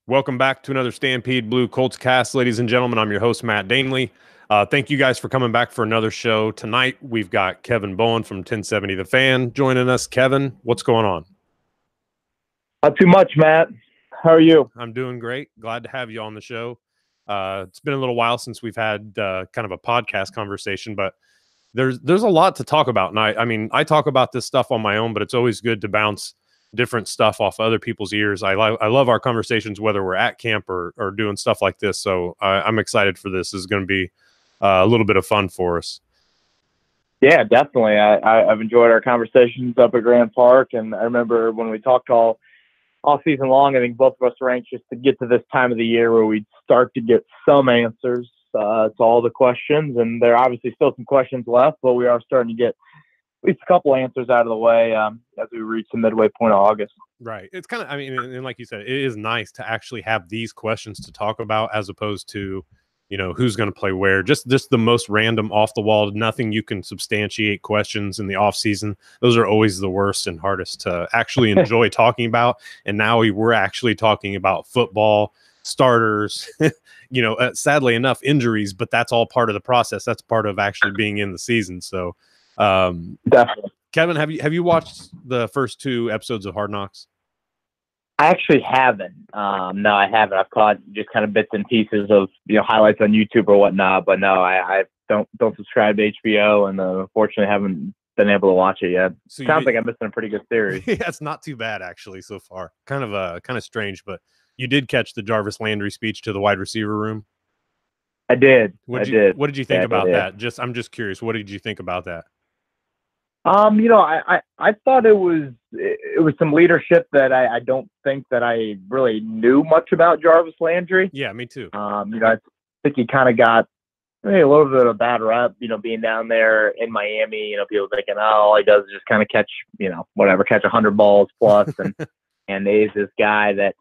Welcome back to another Stampede Blue Colts cast, ladies and gentlemen. I'm your host, Matt Danley. Thank you guys for coming back for another show. Tonight, we've got Kevin Bowen from 1070 The Fan joining us. Kevin, what's going on? Not too much, Matt. How are you? I'm doing great. Glad to have you on the show. It's been a little while since we've had kind of a podcast conversation, but there's a lot to talk about. And I talk about this stuff on my own, but it's always good to bounce different stuff off other people's ears. I love our conversations, whether we're at camp or doing stuff like this. So I'm excited for this. This is going to be a little bit of fun for us. Yeah, definitely. I've enjoyed our conversations up at Grand Park, and I remember when we talked all season long, I think both of us were anxious to get to this time of the year where we'd start to get some answers to all the questions, and there are obviously still some questions left, but we are starting to get at least a couple answers out of the way as we reach the midway point of August. Right. It's kind of, and like you said, it is nice to actually have these questions to talk about as opposed to, who's going to play where. Just the most random off the wall, nothing you can substantiate questions in the off season. Those are always the worst and hardest to actually enjoy talking about. And now we're actually talking about football, starters, sadly enough, injuries, but that's all part of the process. That's part of actually being in the season. So, definitely. Kevin, have you watched the first two episodes of Hard Knocks? I actually haven't. No, I haven't. I've caught just kind of bits and pieces of highlights on YouTube or whatnot, but no, I don't subscribe to HBO, and unfortunately haven't been able to watch it yet. So sounds like I'm missing a pretty good series. Yeah, it's not too bad actually so far. Kind of strange, but you did catch the Jarvis Landry speech to the wide receiver room. I did. What did you think about that? I'm just curious. What did you think about that? I thought it was some leadership that I don't think that I really knew much about Jarvis Landry. Yeah, me too. I think he kind of got a little bit of a bad rep, being down there in Miami, people thinking, oh, all he does is just kind of catch 100 balls plus, and he's this guy that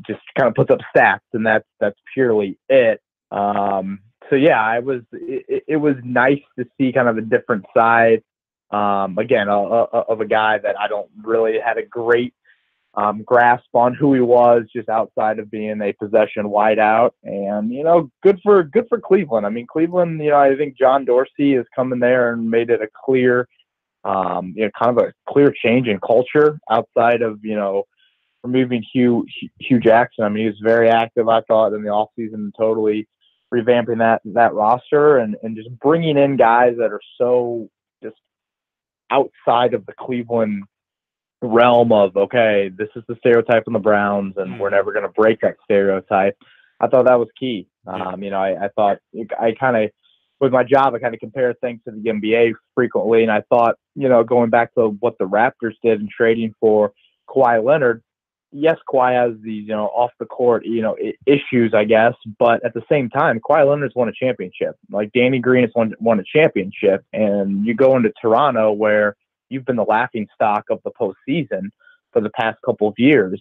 just kind of puts up stats, and that's purely it. So yeah, it was nice to see kind of a different side. Again, of a guy that I don't really had a great grasp on who he was, just outside of being a possession wideout. And good for Cleveland. I mean, Cleveland. I think John Dorsey has come in there and made it a clear, kind of a clear change in culture outside of removing Hugh Jackson. I mean, he was very active, I thought, in the offseason, totally revamping that roster and just bringing in guys that are so just outside of the Cleveland realm of, okay, this is the stereotype on the Browns and we're never going to break that stereotype. I thought that was key. I thought I kind of, with my job, I kind of compare things to the NBA frequently. And I thought, going back to what the Raptors did in trading for Kawhi Leonard, yes, Kawhi has these, off the court, issues, I guess. But at the same time, Kawhi Leonard's won a championship. Like Danny Green has won a championship. And you go into Toronto where you've been the laughing stock of the postseason for the past couple of years,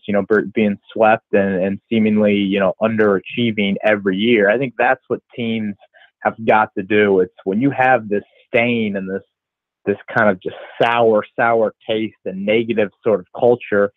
being swept and seemingly, underachieving every year. I think that's what teams have got to do. It's when you have this stain and this kind of just sour taste and negative sort of culture,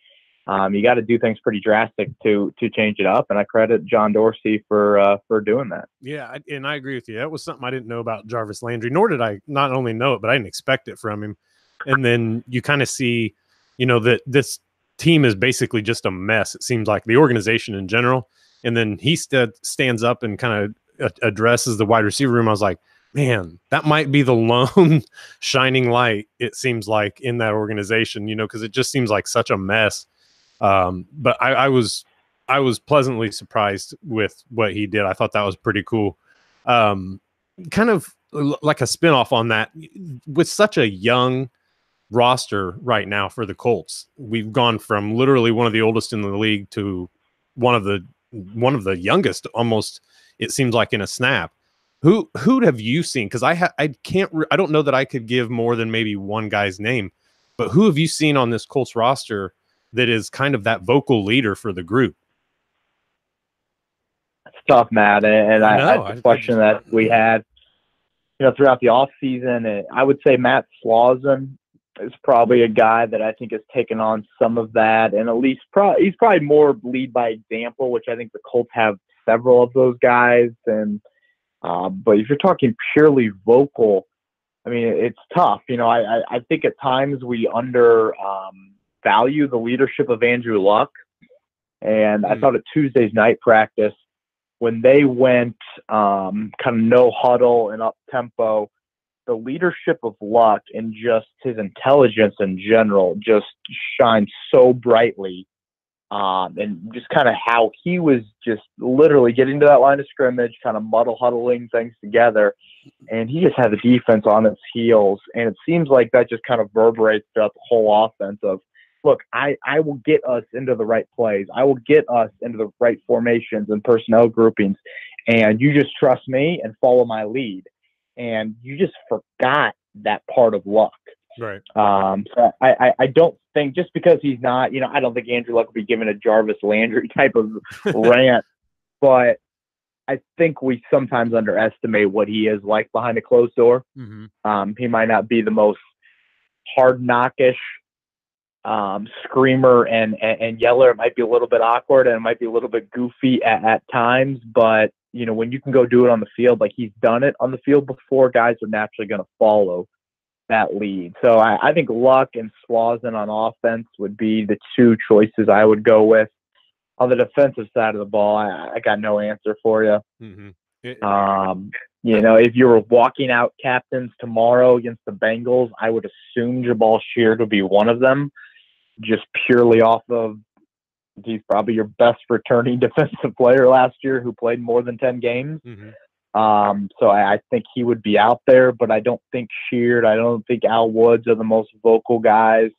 you got to do things pretty drastic to change it up. And I credit John Dorsey for doing that. Yeah. And I agree with you. That was something I didn't know about Jarvis Landry, nor did I not only know it, but I didn't expect it from him. And then you kind of see, that this team is basically just a mess. It seems like the organization in general. And then he stands up and kind of addresses the wide receiver room. I was like, man, that might be the lone shining light, it seems like, in that organization, because it just seems like such a mess. But I was pleasantly surprised with what he did. I thought that was pretty cool. Kind of like a spinoff on that, with such a young roster right now for the Colts. We've gone from literally one of the oldest in the league to one of the youngest, almost, it seems like, in a snap. Who have you seen? Because I don't know that I could give more than maybe one guy's name, but who have you seen on this Colts roster that is kind of that vocal leader for the group? It's tough, Matt. And I the question that we had, throughout the off season, I would say Matt Slauson is probably a guy that I think has taken on some of that, and at least he's probably more lead by example, which I think the Colts have several of those guys. And but if you're talking purely vocal, I mean, it's tough. I think at times we value the leadership of Andrew Luck, and I thought at Tuesday's night practice when they went kind of no huddle and up tempo, the leadership of Luck and just his intelligence in general just shined so brightly. And just kind of how he was just literally getting to that line of scrimmage, kind of huddling things together. And he just had the defense on its heels. And it seems like that just kind of reverberates throughout the whole offense of, look, I will get us into the right plays. I will get us into the right formations and personnel groupings. And you just trust me and follow my lead. And you just forgot that part of Luck. Right. So I don't think, just because he's not, I don't think Andrew Luck will be given a Jarvis Landry type of rant, but I think we sometimes underestimate what he is like behind a closed door. Mm-hmm. He might not be the most hard knockish screamer and yeller. It might be a little bit awkward and it might be a little bit goofy at times, but when you can go do it on the field, like he's done it on the field before, guys are naturally going to follow that lead. So I think Luck and Slauson on offense would be the two choices I would go with. On the defensive side of the ball, I got no answer for you. Mm-hmm. If you were walking out captains tomorrow against the Bengals, I would assume Jabal Sheard would be one of them, just purely off of he's probably your best returning defensive player last year who played more than 10 games. Mm-hmm. So I think he would be out there, but I don't think Sheard, I don't think Al Woods are the most vocal guys.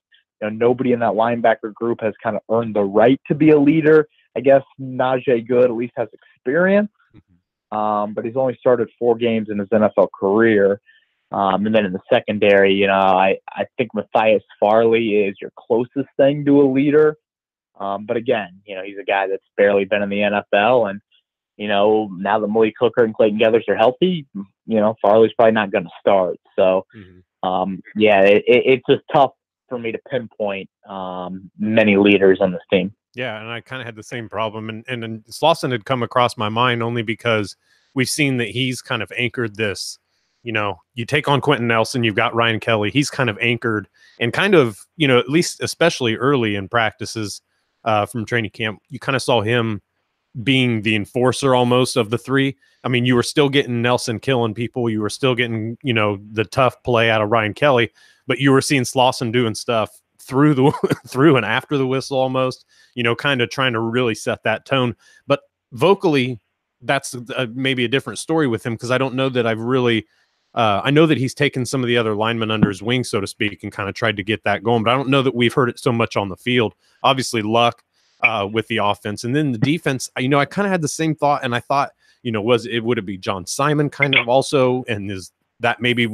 Nobody in that linebacker group has kind of earned the right to be a leader. I guess Najee Good at least has experience, but he's only started 4 games in his NFL career. And then in the secondary, I think Matthias Farley is your closest thing to a leader. But again, he's a guy that's barely been in the NFL, and now that Malik Hooker and Clayton Geathers are healthy, Farley's probably not going to start. So, it's just tough for me to pinpoint many leaders on this team. Yeah, and I kind of had the same problem. And Slauson had come across my mind only because we've seen that he's kind of anchored this. You take on Quentin Nelson, you've got Ryan Kelly. He's kind of anchored and kind of, at least especially early in practices from training camp, you kind of saw him being the enforcer almost of the three. I mean, you were still getting Nelson killing people. You were still getting, the tough play out of Ryan Kelly, but you were seeing Slauson doing stuff through and after the whistle almost, kind of trying to really set that tone. But vocally, that's maybe a different story with him, because I don't know that I've really I know that he's taken some of the other linemen under his wing, so to speak, and kind of tried to get that going, but I don't know that we've heard it so much on the field. Obviously, Luck with the offense, and then the defense. I kind of had the same thought, and I thought, would it be John Simon kind of also, and is that maybe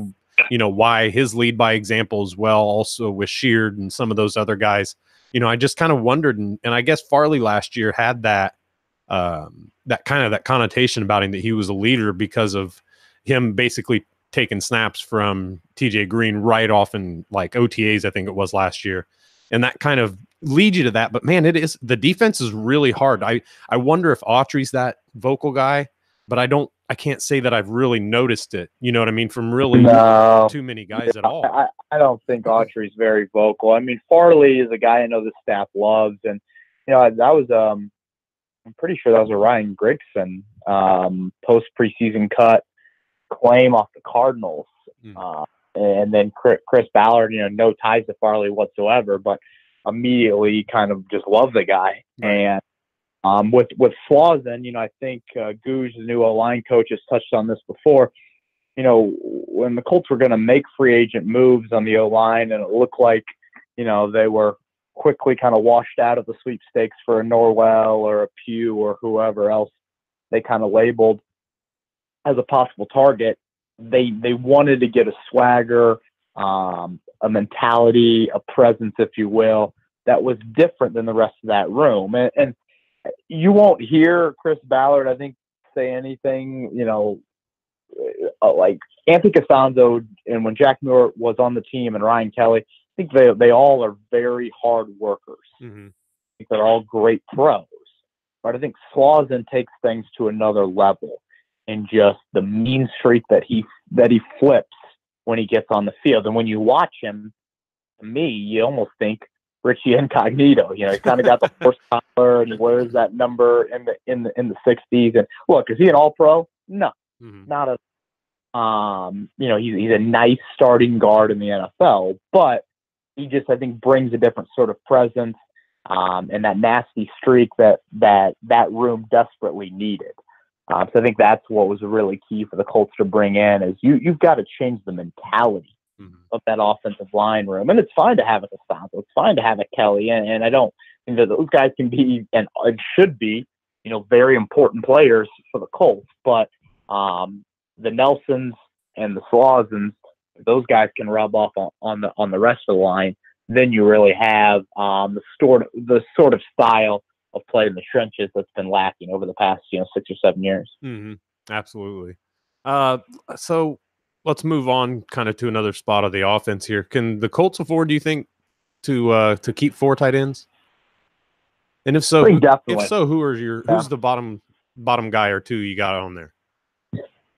why his lead by example as well, also with Sheard and some of those other guys. I just kind of wondered, and I guess Farley last year had that that connotation about him, that he was a leader because of him basically taking snaps from TJ Green right off in like OTAs, I think it was last year. And that kind of leads you to that. But man, the defense is really hard. I wonder if Autry's that vocal guy, but I can't say that I've really noticed it. You know what I mean? From really too many guys at all. I don't think Autry's very vocal. I mean, Farley is a guy I know the staff loves. And, that was, I'm pretty sure that was a Ryan Grigson post preseason cut claim off the Cardinals. And then Chris Ballard, no ties to Farley whatsoever, but immediately kind of just love the guy. Right. And with Slauson, I think Goose, the new O-line coach, has touched on this before. When the Colts were going to make free agent moves on the O-line, and it looked like, they were quickly kind of washed out of the sweepstakes for a Norwell or a Pugh or whoever else they kind of labeled as a possible target, they wanted to get a swagger, a mentality, a presence, if you will, that was different than the rest of that room. And you won't hear Chris Ballard, I think, say anything, like Anthony Costanzo, and when Jack Muir was on the team and Ryan Kelly, think they all are very hard workers. Mm-hmm. I think they're all great pros. But I think Slauson takes things to another level in just the mean streak that he flips when he gets on the field. And when you watch him, to me, you almost think Richie Incognito. You know, he's kind of got the horsepower and he wears that number in the 60s. And look, is he an All-Pro? No, not a. You know, he's a nice starting guard in the NFL, but he just, I think, brings a different sort of presence and that nasty streak that room desperately needed. So I think that's what was really key for the Colts to bring in is you've got to change the mentality of that offensive line room. And it's fine to have a Costanzo. It's fine to have a Kelly. And I don't think that those guys can be and should be, you know, very important players for the Colts. But the Nelsons and the Slausens, those guys can rub off on the rest of the line. Then you really have the sort of style of play in the trenches that's been lacking over the past 6 or 7 years. Mm-hmm. Absolutely. So let's move on kind of to another spot of the offense here. Can the Colts afford, do you think, to keep 4 tight ends? And if so, who's the bottom guy or 2 you got on there?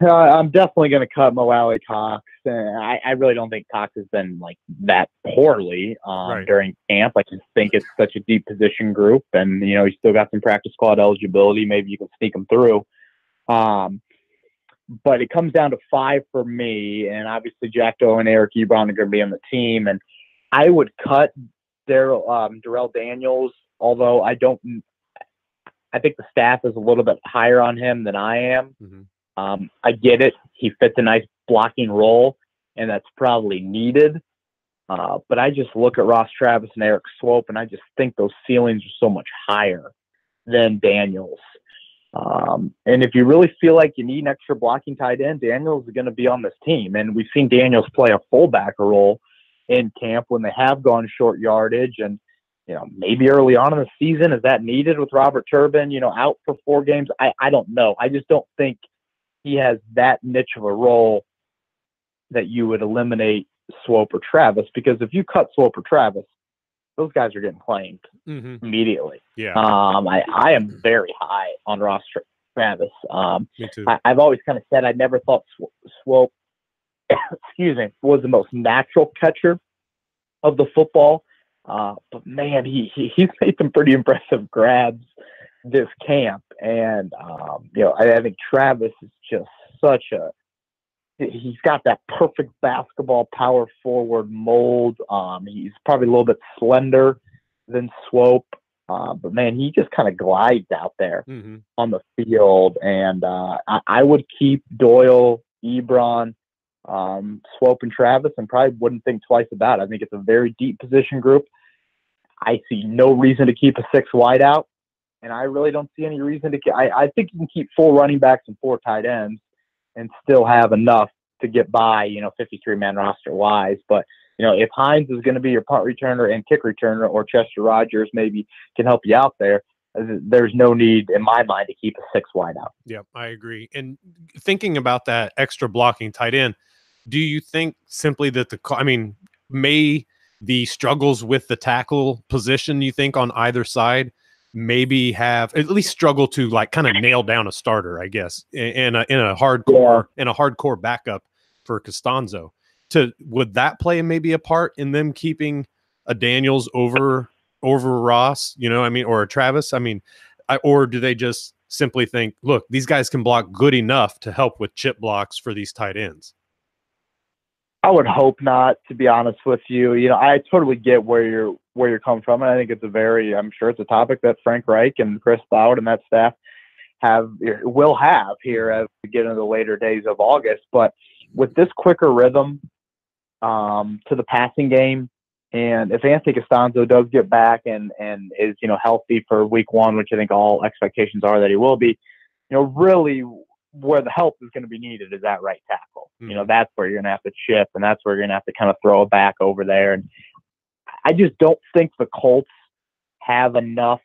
I'm definitely going to cut Mo Alley Cox. I really don't think Cox has been like that poorly during camp. I just think it's such a deep position group, and you know he's still got some practice squad eligibility. Maybe you can sneak him through. But it comes down to 5 for me, and obviously Jack Doe and Eric Ebron are going to be on the team, and I would cut Darrell Daniels, although I think the staff is a little bit higher on him than I am. I get it. He fits a nice blocking role, and that's probably needed. But I just look at Ross Travis and Eric Swope, and I just think those ceilings are so much higher than Daniels. And if you really feel like you need an extra blocking tight end, Daniels is going to be on this team. And we've seen Daniels play a fullback role in camp when they have gone short yardage. And, you know, maybe early on in the season, is that needed with Robert Turbin, out for 4 games? I don't know. I just don't think he has that niche of a role that you would eliminate Swope or Travis, because if you cut Swope or Travis, those guys are getting claimed immediately. Yeah. I am very high on Ross Travis. Me too. I've always kind of said I never thought Swope, was the most natural catcher of the football. But man, he's made some pretty impressive grabs this camp. And, I think Travis is just he's got that perfect basketball power forward mold. He's probably a little bit slender than Swope. But man, he just kind of glides out there on the field. And I would keep Doyle, Ebron, Swope, and Travis, and probably wouldn't think twice about it. I think it's a very deep position group. I see no reason to keep a 6 wideout, and I really don't see any reason to – I think you can keep 4 running backs and 4 tight ends and still have enough to get by, 53-man roster-wise. But, if Hines is going to be your punt returner and kick returner, or Chester Rogers maybe can help you out there, there's no need, in my mind, to keep a 6 wideout. Yeah, I agree. And thinking about that extra blocking tight end, do you think simply that may the struggles with the tackle position, you think, on either side maybe have at least struggle to kind of nail down a starter, I guess, in a hardcore backup for Costanzo? Would that play maybe a part in them keeping a Daniels over Ross, or a Travis? Or do they just simply think, look, these guys can block good enough to help with chip blocks for these tight ends? I would hope not, to be honest with you. I totally get where you're coming from, and I think I'm sure it's a topic that Frank Reich and Chris Bowden and that staff will have here as we get into the later days of August. But with this quicker rhythm to the passing game, and if Anthony Costanzo does get back and is healthy for week 1, which I think all expectations are that he will be, really where the help is going to be needed is that right tackle. That's where you're going to have to chip, and that's where you're going to have to kind of throw it back over there. And I just don't think the Colts have enough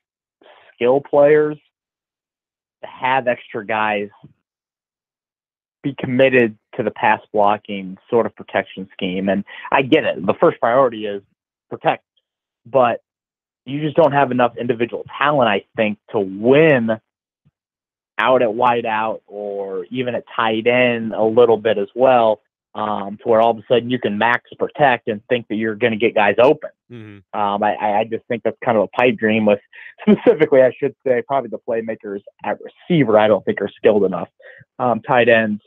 skill players to have extra guys be committed to the pass blocking sort of protection scheme. And I get it. The first priority is protect. But you just don't have enough individual talent, I think, to win out at wideout or even at tight end a little bit as well, to where all of a sudden you can max protect and think that you're going to get guys open. Mm-hmm. I just think that's kind of a pipe dream with, specifically, I should say, probably the playmakers at receiver I don't think are skilled enough. Tight ends,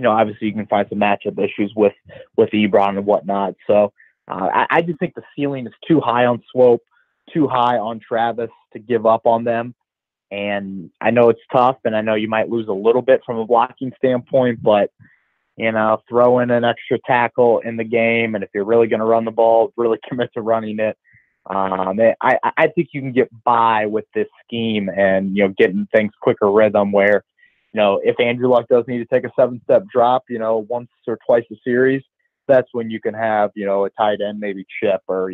obviously you can find some matchup issues with Ebron and whatnot. So I just think the ceiling is too high on Swope, too high on Travis to give up on them. And I know it's tough, and I know you might lose a little bit from a blocking standpoint, but throw in an extra tackle in the game, and if you're really going to run the ball, really commit to running it. I think you can get by with this scheme and getting things quicker rhythm where if Andrew Luck does need to take a 7-step drop, once or twice a series, that's when you can have a tight end, maybe Chip or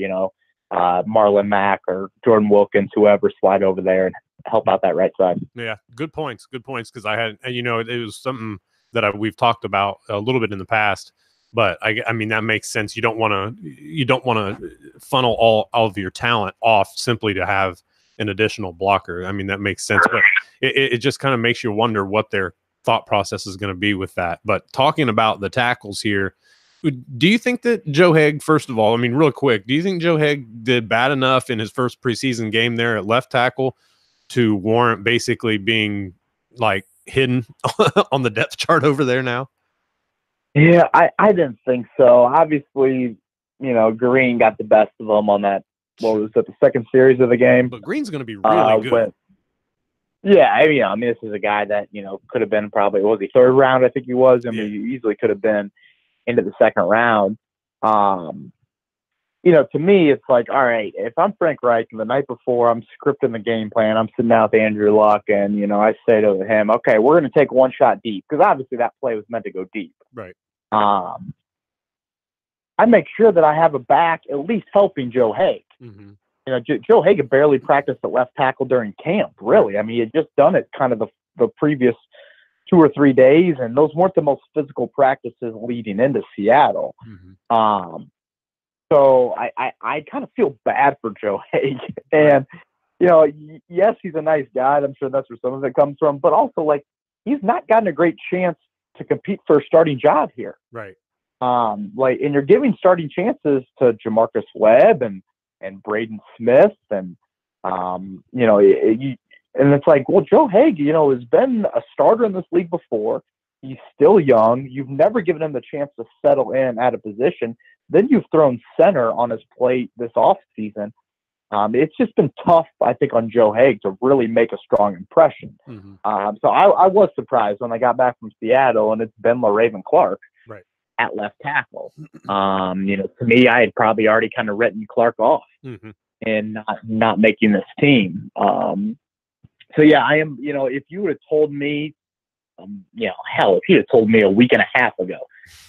Marlon Mack or Jordan Wilkins, whoever, slide over there and help out that right side. Yeah, good points. Because I had, and it was something that we've talked about a little bit in the past, but I mean that makes sense. You don't want to funnel all of your talent off simply to have an additional blocker. I mean that makes sense, but it just kind of makes you wonder what their thought process is going to be with that. But talking about the tackles here, do you think that Joe Haeg, first of all, I mean real quick, do you think Joe Haeg did bad enough in his first preseason game there at left tackle to warrant basically being like hidden on the depth chart over there now? Yeah, I didn't think so. Obviously, Green got the best of them on that. What was it, the second series of the game? But Green's going to be really good. I mean, this is a guy that could have been probably, was he third round? I think he was. I mean, he easily could have been into the second round. To me, it's like, all right, if I'm Frank Reich and the night before I'm scripting the game plan, I'm sitting out with Andrew Luck, and, I say to him, okay, we're going to take one shot deep, because obviously that play was meant to go deep. Right. I make sure that I have a back at least helping Joe Haeg. Mm-hmm. Joe Haeg had barely practiced at left tackle during camp, really. I mean, he had just done it kind of the previous 2 or 3 days, and those weren't the most physical practices leading into Seattle. Mm-hmm. So I kind of feel bad for Joe Haeg. And, yes, he's a nice guy. I'm sure that's where some of it comes from. But also, he's not gotten a great chance to compete for a starting job here. Right. And you're giving starting chances to Jamarcus Webb and Braden Smith. And, and it's like, well, Joe Haeg, has been a starter in this league before. He's still young. You've never given him the chance to settle in at a position. Then you've thrown center on his plate this offseason. It's just been tough, I think, on Joe Haeg to really make a strong impression. Mm-hmm. So I was surprised when I got back from Seattle, and it's been LaRaven Clark right at left tackle. To me, I had probably already kind of written Clark off mm-hmm. and not making this team. So yeah, I am. If you would have told me, if you'd have told me a week and a half ago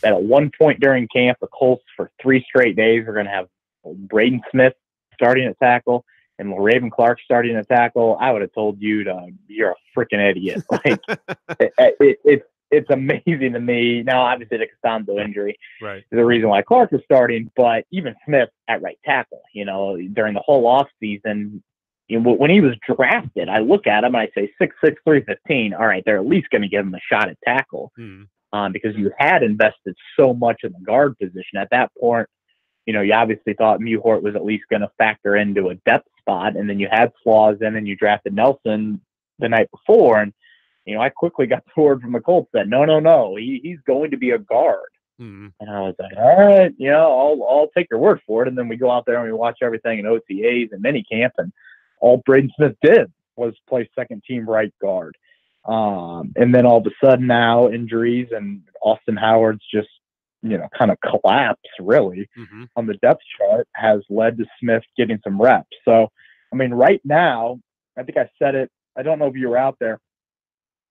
that at one point during camp, the Colts for 3 straight days are going to have Braden Smith starting at tackle and LaRaven Clark starting at tackle, I would have told you you're a freaking idiot. It's amazing to me. Now, obviously, the Costanzo injury is the reason why Clark is starting, but even Smith at right tackle, during the whole offseason, when he was drafted, I look at him and I say 6'6", 315. All right, they're at least going to give him a shot at tackle because you had invested so much in the guard position. At that point, you obviously thought Mewhort was at least going to factor into a depth spot, and then you had flaws in, and you drafted Nelson the night before, and I quickly got the word from the Colts that no, he's going to be a guard. And I was like, all right, I'll take your word for it. And then we go out there and we watch everything in OTAs and minicamp, and all Braden Smith did was play second team right guard. And then all of a sudden now injuries and Austin Howard's just, kind of collapse really on the depth chart has led to Smith getting some reps. So, I mean, right now, I think I said it, I don't know if you were out there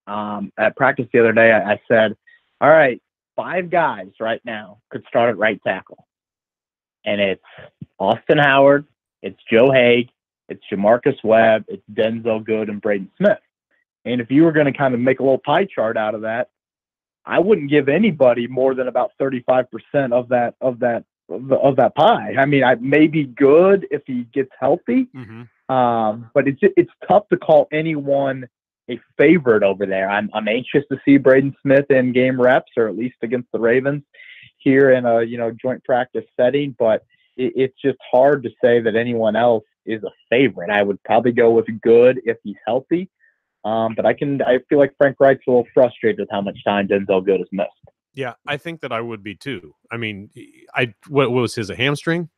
at practice the other day. I said, all right, 5 guys right now could start at right tackle. And it's Austin Howard, it's Joe Haeg, it's Jamarcus Webb, it's Denzel Good, and Braden Smith. And if you were going to kind of make a little pie chart out of that, I wouldn't give anybody more than about 35% of that of that pie. I mean, I may be good if he gets healthy, but it's tough to call anyone a favorite over there. I'm anxious to see Braden Smith in game reps, or at least against the Ravens here in a joint practice setting. But it's just hard to say that anyone else is a favorite. I would probably go with good if he's healthy. But I feel like Frank Reich's a little frustrated with how much time Denzel Good has missed. Yeah, I think that I would be too. I mean, what was his, a hamstring?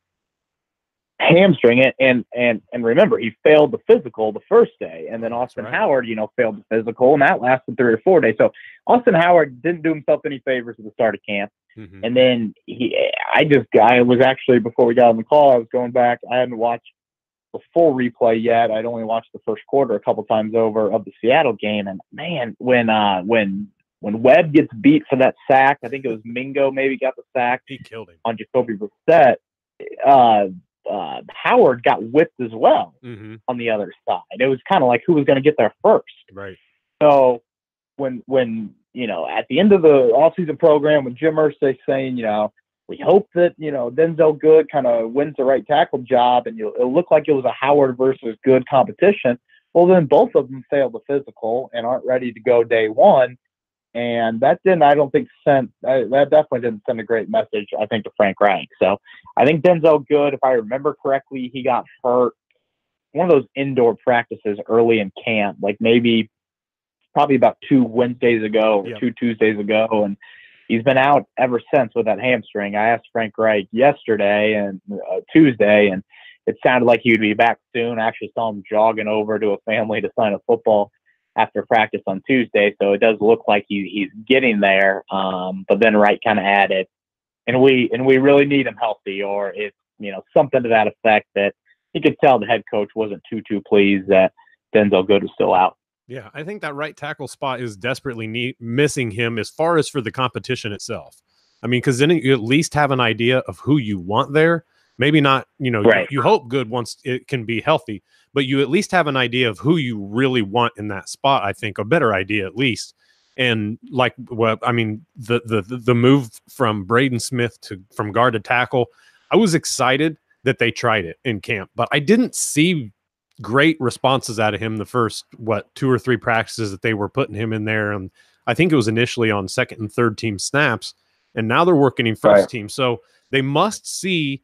Hamstring, and remember, he failed the physical the first day, and then Austin Howard, failed the physical, and that lasted 3 or 4 days. So Austin Howard didn't do himself any favors at the start of camp. And then I was actually, before we got on the call, I was going back. I hadn't watched the full replay yet. I'd only watched the first quarter a couple times over of the Seattle game. And man, when Webb gets beat for that sack, I think it was Mingo maybe got the sack. He killed him on Jacoby Brissett. Howard got whipped as well on the other side. It was kind of like who was going to get there first. Right. So when at the end of the offseason program, when Jim Irsay saying, we hope that, Denzel Good kind of wins the right tackle job, and it'll look like it was a Howard versus Good competition. Well, then both of them failed the physical and aren't ready to go day one. And that definitely didn't send a great message, I think, to Frank Reich. So I think Denzel Good, if I remember correctly, he got hurt one of those indoor practices early in camp, like probably about 2 Wednesdays ago or 2 Tuesdays ago. And he's been out ever since with that hamstring. I asked Frank Reich yesterday and Tuesday, and it sounded like he would be back soon. I actually saw him jogging over to a family to sign a football after practice on Tuesday. So it does look like he's getting there. But then Wright kind of added, and we really need him healthy, or it's, something to that effect, that he could tell the head coach wasn't too pleased that Denzel Good was still out. Yeah, I think that right tackle spot is desperately missing him as far as for the competition itself. I mean, because then you at least have an idea of who you want there. Maybe not, right. You hope Good once it can be healthy, but you at least have an idea of who you really want in that spot. I think a better idea at least. And the move from Braden Smith from guard to tackle, I was excited that they tried it in camp, but I didn't see great responses out of him the first 2 or 3 practices that they were putting him in there. And I think it was initially on second and third team snaps, and now they're working in first team. So they must see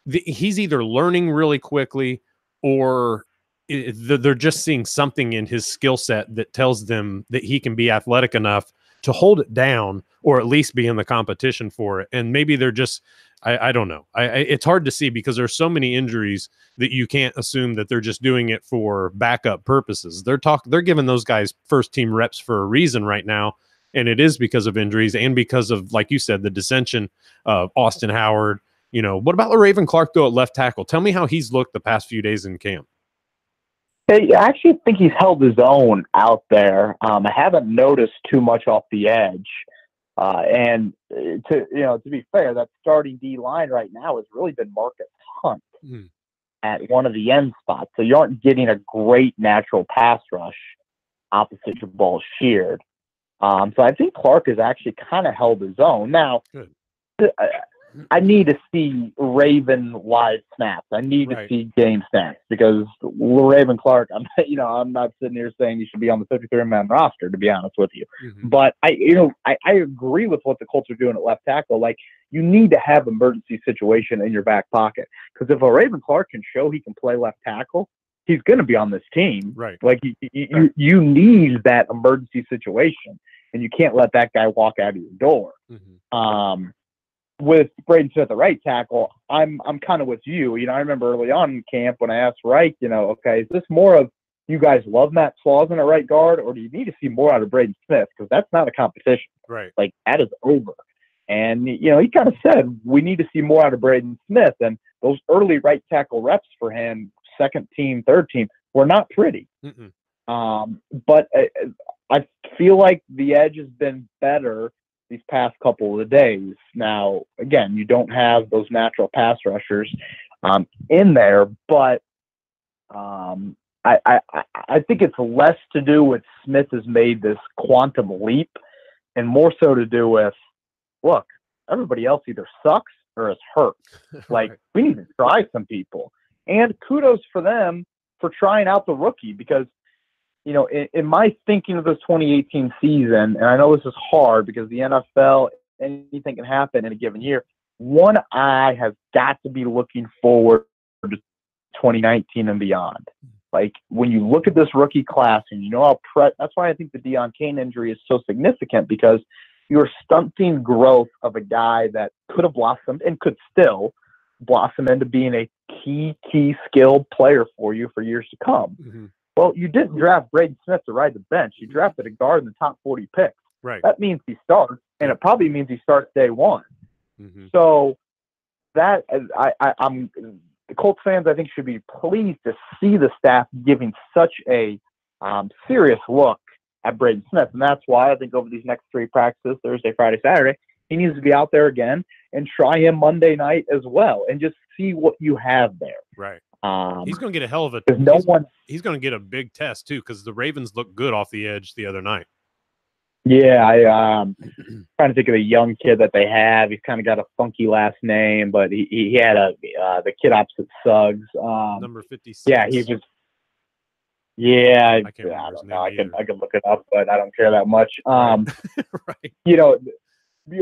he's either learning really quickly, or they're just seeing something in his skill set that tells them that he can be athletic enough to hold it down, or at least be in the competition for it. And maybe they're just, I don't know. It's hard to see because there's so many injuries that you can't assume that they're just doing it for backup purposes. They're giving those guys first team reps for a reason right now. And it is because of injuries and because of, like you said, the dissension of Austin Howard. What about LaRaven Clark though at left tackle? Tell me how he's looked the past few days in camp. I actually think he's held his own out there. I haven't noticed too much off the edge. And to be fair, that starting D line right now has really been Marcus Hunt at one of the end spots. So you aren't getting a great natural pass rush opposite Jabal Sheard. So I think Clark has actually kind of held his own. Now, I need to see Raven live snaps. I need to see game snaps, because Raven Clark, I'm not sitting here saying he should be on the 53-man roster, to be honest with you. But I agree with what the Colts are doing at left tackle. Like, you need to have emergency situation in your back pocket, because if a Raven Clark can show he can play left tackle, he's going to be on this team. Right. Like, you need that emergency situation, and you can't let that guy walk out of your door. With Braden Smith at right tackle, I'm kind of with you. I remember early on in camp when I asked Reich, okay, is this more of you guys love Matt Slauson at right guard, or do you need to see more out of Braden Smith? Because that's not a competition. Right. Like, that is over. And, he kind of said, we need to see more out of Braden Smith. And those early right tackle reps for him, second team, third team, were not pretty. But I feel like the edge has been better these past couple of days. Now, again, you don't have those natural pass rushers in there, but I think it's less to do with Smith has made this quantum leap, and more so to do with, look, everybody else either sucks or is hurt. Like, Right. we need to try some people. And kudos for them for trying out the rookie because, you know, in my thinking of this 2018 season, and I know this is hard because the NFL, anything can happen in a given year, one eye has got to be looking forward to 2019 and beyond. Like, when you look at this rookie class and you know how that's why I think the Deion Kane injury is so significant, because you're stunting growth of a guy that could have blossomed and could still blossom into being a key skilled player for you for years to come. Mm-hmm. Well, you didn't draft Braden Smith to ride the bench. You drafted a guard in the top 40 picks. Right. That means he starts, and it probably means he starts day one. Mm-hmm. So that I'm the Colts fans, I think, should be pleased to see the staff giving such a serious look at Braden Smith. And that's why I think over these next 3 practices, Thursday, Friday, Saturday, he needs to be out there again and try him Monday night as well and just see what you have there. Right. He's going to get a hell of a he's going to get a big test, too, because the Ravens looked good off the edge the other night. Yeah, I'm trying to think of a young kid that they have. He's kind of got a funky last name, but he had the kid opposite Suggs. Number 56. Yeah, he's just. Yeah, I can't remember his name I can look it up, but I don't care that much. Right. You know,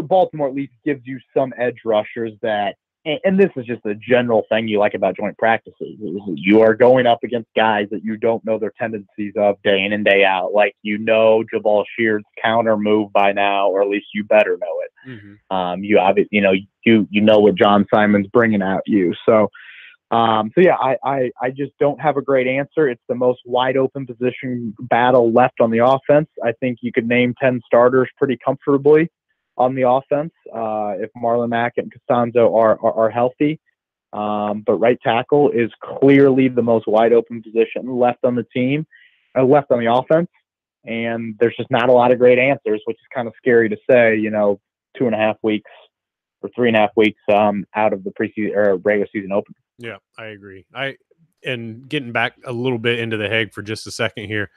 Baltimore at least gives you some edge rushers that, and this is just a general thing you like about joint practices. You are going up against guys that you don't know their tendencies of day in and day out. Like, you know, Jabal Sheard's counter move by now, or at least you better know it. Mm-hmm. You obviously, you know what John Simon's bringing at you. So yeah, I just don't have a great answer. It's the most wide open position battle left on the offense. I think you could name 10 starters pretty comfortably on the offense if Marlon Mack and Costanzo are healthy. But right tackle is clearly the most wide open position left on the team, left on the offense. And there's just not a lot of great answers, which is kind of scary to say, 2.5 weeks or 3.5 weeks out of the preseason or regular season opener. Yeah, I agree. And getting back a little bit into the Haeg for just a second here,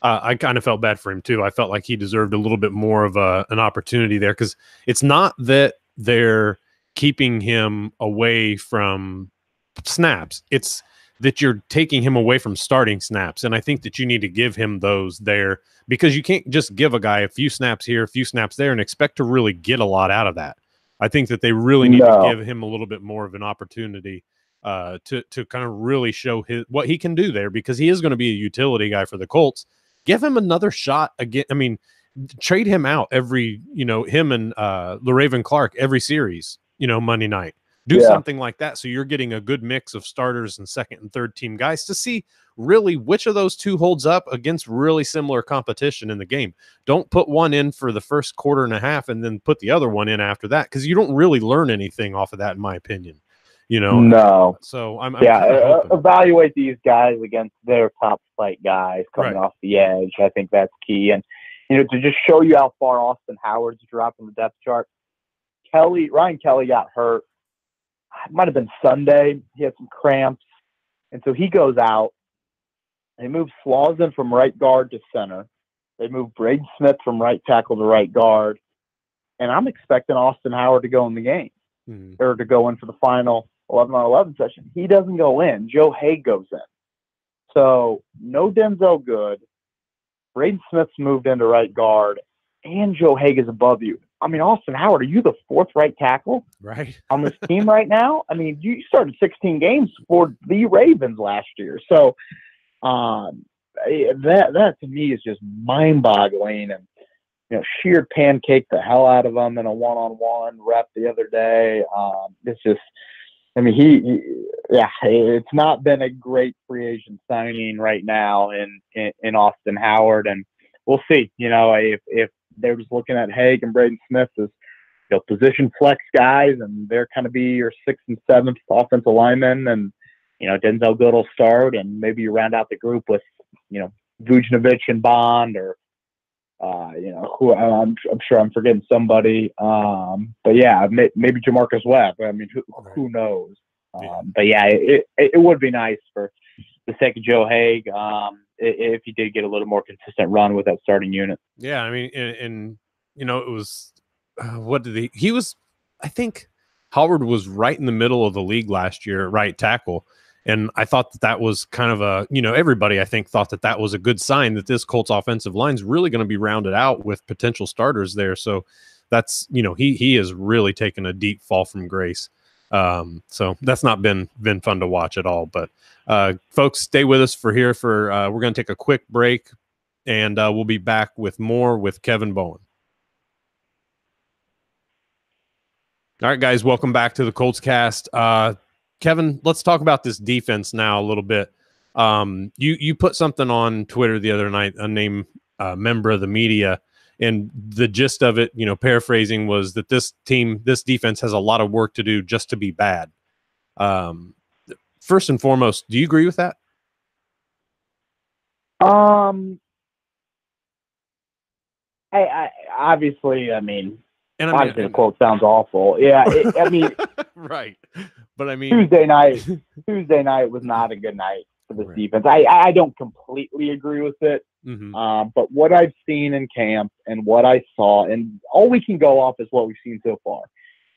I kind of felt bad for him too. I felt like he deserved a little bit more of an opportunity there, because it's not that they're keeping him away from snaps. It's that you're taking him away from starting snaps. And I think that you need to give him those there, because you can't just give a guy a few snaps here, a few snaps there, and expect to really get a lot out of that. I think that they really need to give him a little bit more of an opportunity to kind of really show what he can do there, because he is going to be a utility guy for the Colts. Give him another shot again. I mean, trade him out him and LaRaven Clark every series, Monday night. Do something like that, so you're getting a good mix of starters and second and third team guys to see really which of those two holds up against really similar competition in the game. Don't put one in for the first quarter and a half and then put the other one in after that, because you don't really learn anything off of that, in my opinion. No. So I'm evaluate these guys against their top flight guys coming off the edge. I think that's key. And to just show you how far Austin Howard's dropped on the depth chart. Ryan Kelly got hurt. It might have been Sunday. He had some cramps, and so he goes out. They move Slauson from right guard to center. They move Braden Smith from right tackle to right guard, and I'm expecting Austin Howard to go in the game or to go in for the final 11-on-11 session. He doesn't go in. Joe Haeg goes in. So no Denzel Good. Braden Smith's moved into right guard, and Joe Haeg is above you. I mean, Austin Howard, are you the 4th right tackle on this team right now? I mean, you started 16 games for the Ravens last year. So that to me is just mind-boggling. And, Sheard pancaked the hell out of him in a one-on-one rep the other day. It's just, I mean, it's not been a great free agent signing right now in Austin Howard. And we'll see, if they're just looking at Haeg and Braden Smith as position flex guys, and they're kind of be your 6th and 7th offensive linemen, and Denzel Good will start, and maybe you round out the group with Vujnovic and Bond, or who I'm sure I'm forgetting somebody, but yeah, maybe Jamarcus Webb. I mean, who knows? But yeah, it would be nice for the sake of Joe Haeg, if he did get a little more consistent run with that starting unit. Yeah, I mean, and it was what did he was, I think Howard was right in the middle of the league last year at right tackle. And I thought that was kind of a, everybody I think thought that was a good sign that this Colts offensive line is really going to be rounded out with potential starters there. So that's, he has really taken a deep fall from grace. So that's not been fun to watch at all. But folks, stay with us we're going to take a quick break, and we'll be back with more with Kevin Bowen. All right, guys, welcome back to the Colts Cast. Kevin, let's talk about this defense now a little bit. You put something on Twitter the other night, a member of the media, and the gist of it, paraphrasing, was that this defense has a lot of work to do just to be bad. First and foremost, do you agree with that? I obviously, And obviously the quote sounds awful. Yeah, right. But Tuesday night was not a good night for this defense. I don't completely agree with it. Mm-hmm. But what I've seen in camp and what I saw, and all we can go off is what we've seen so far.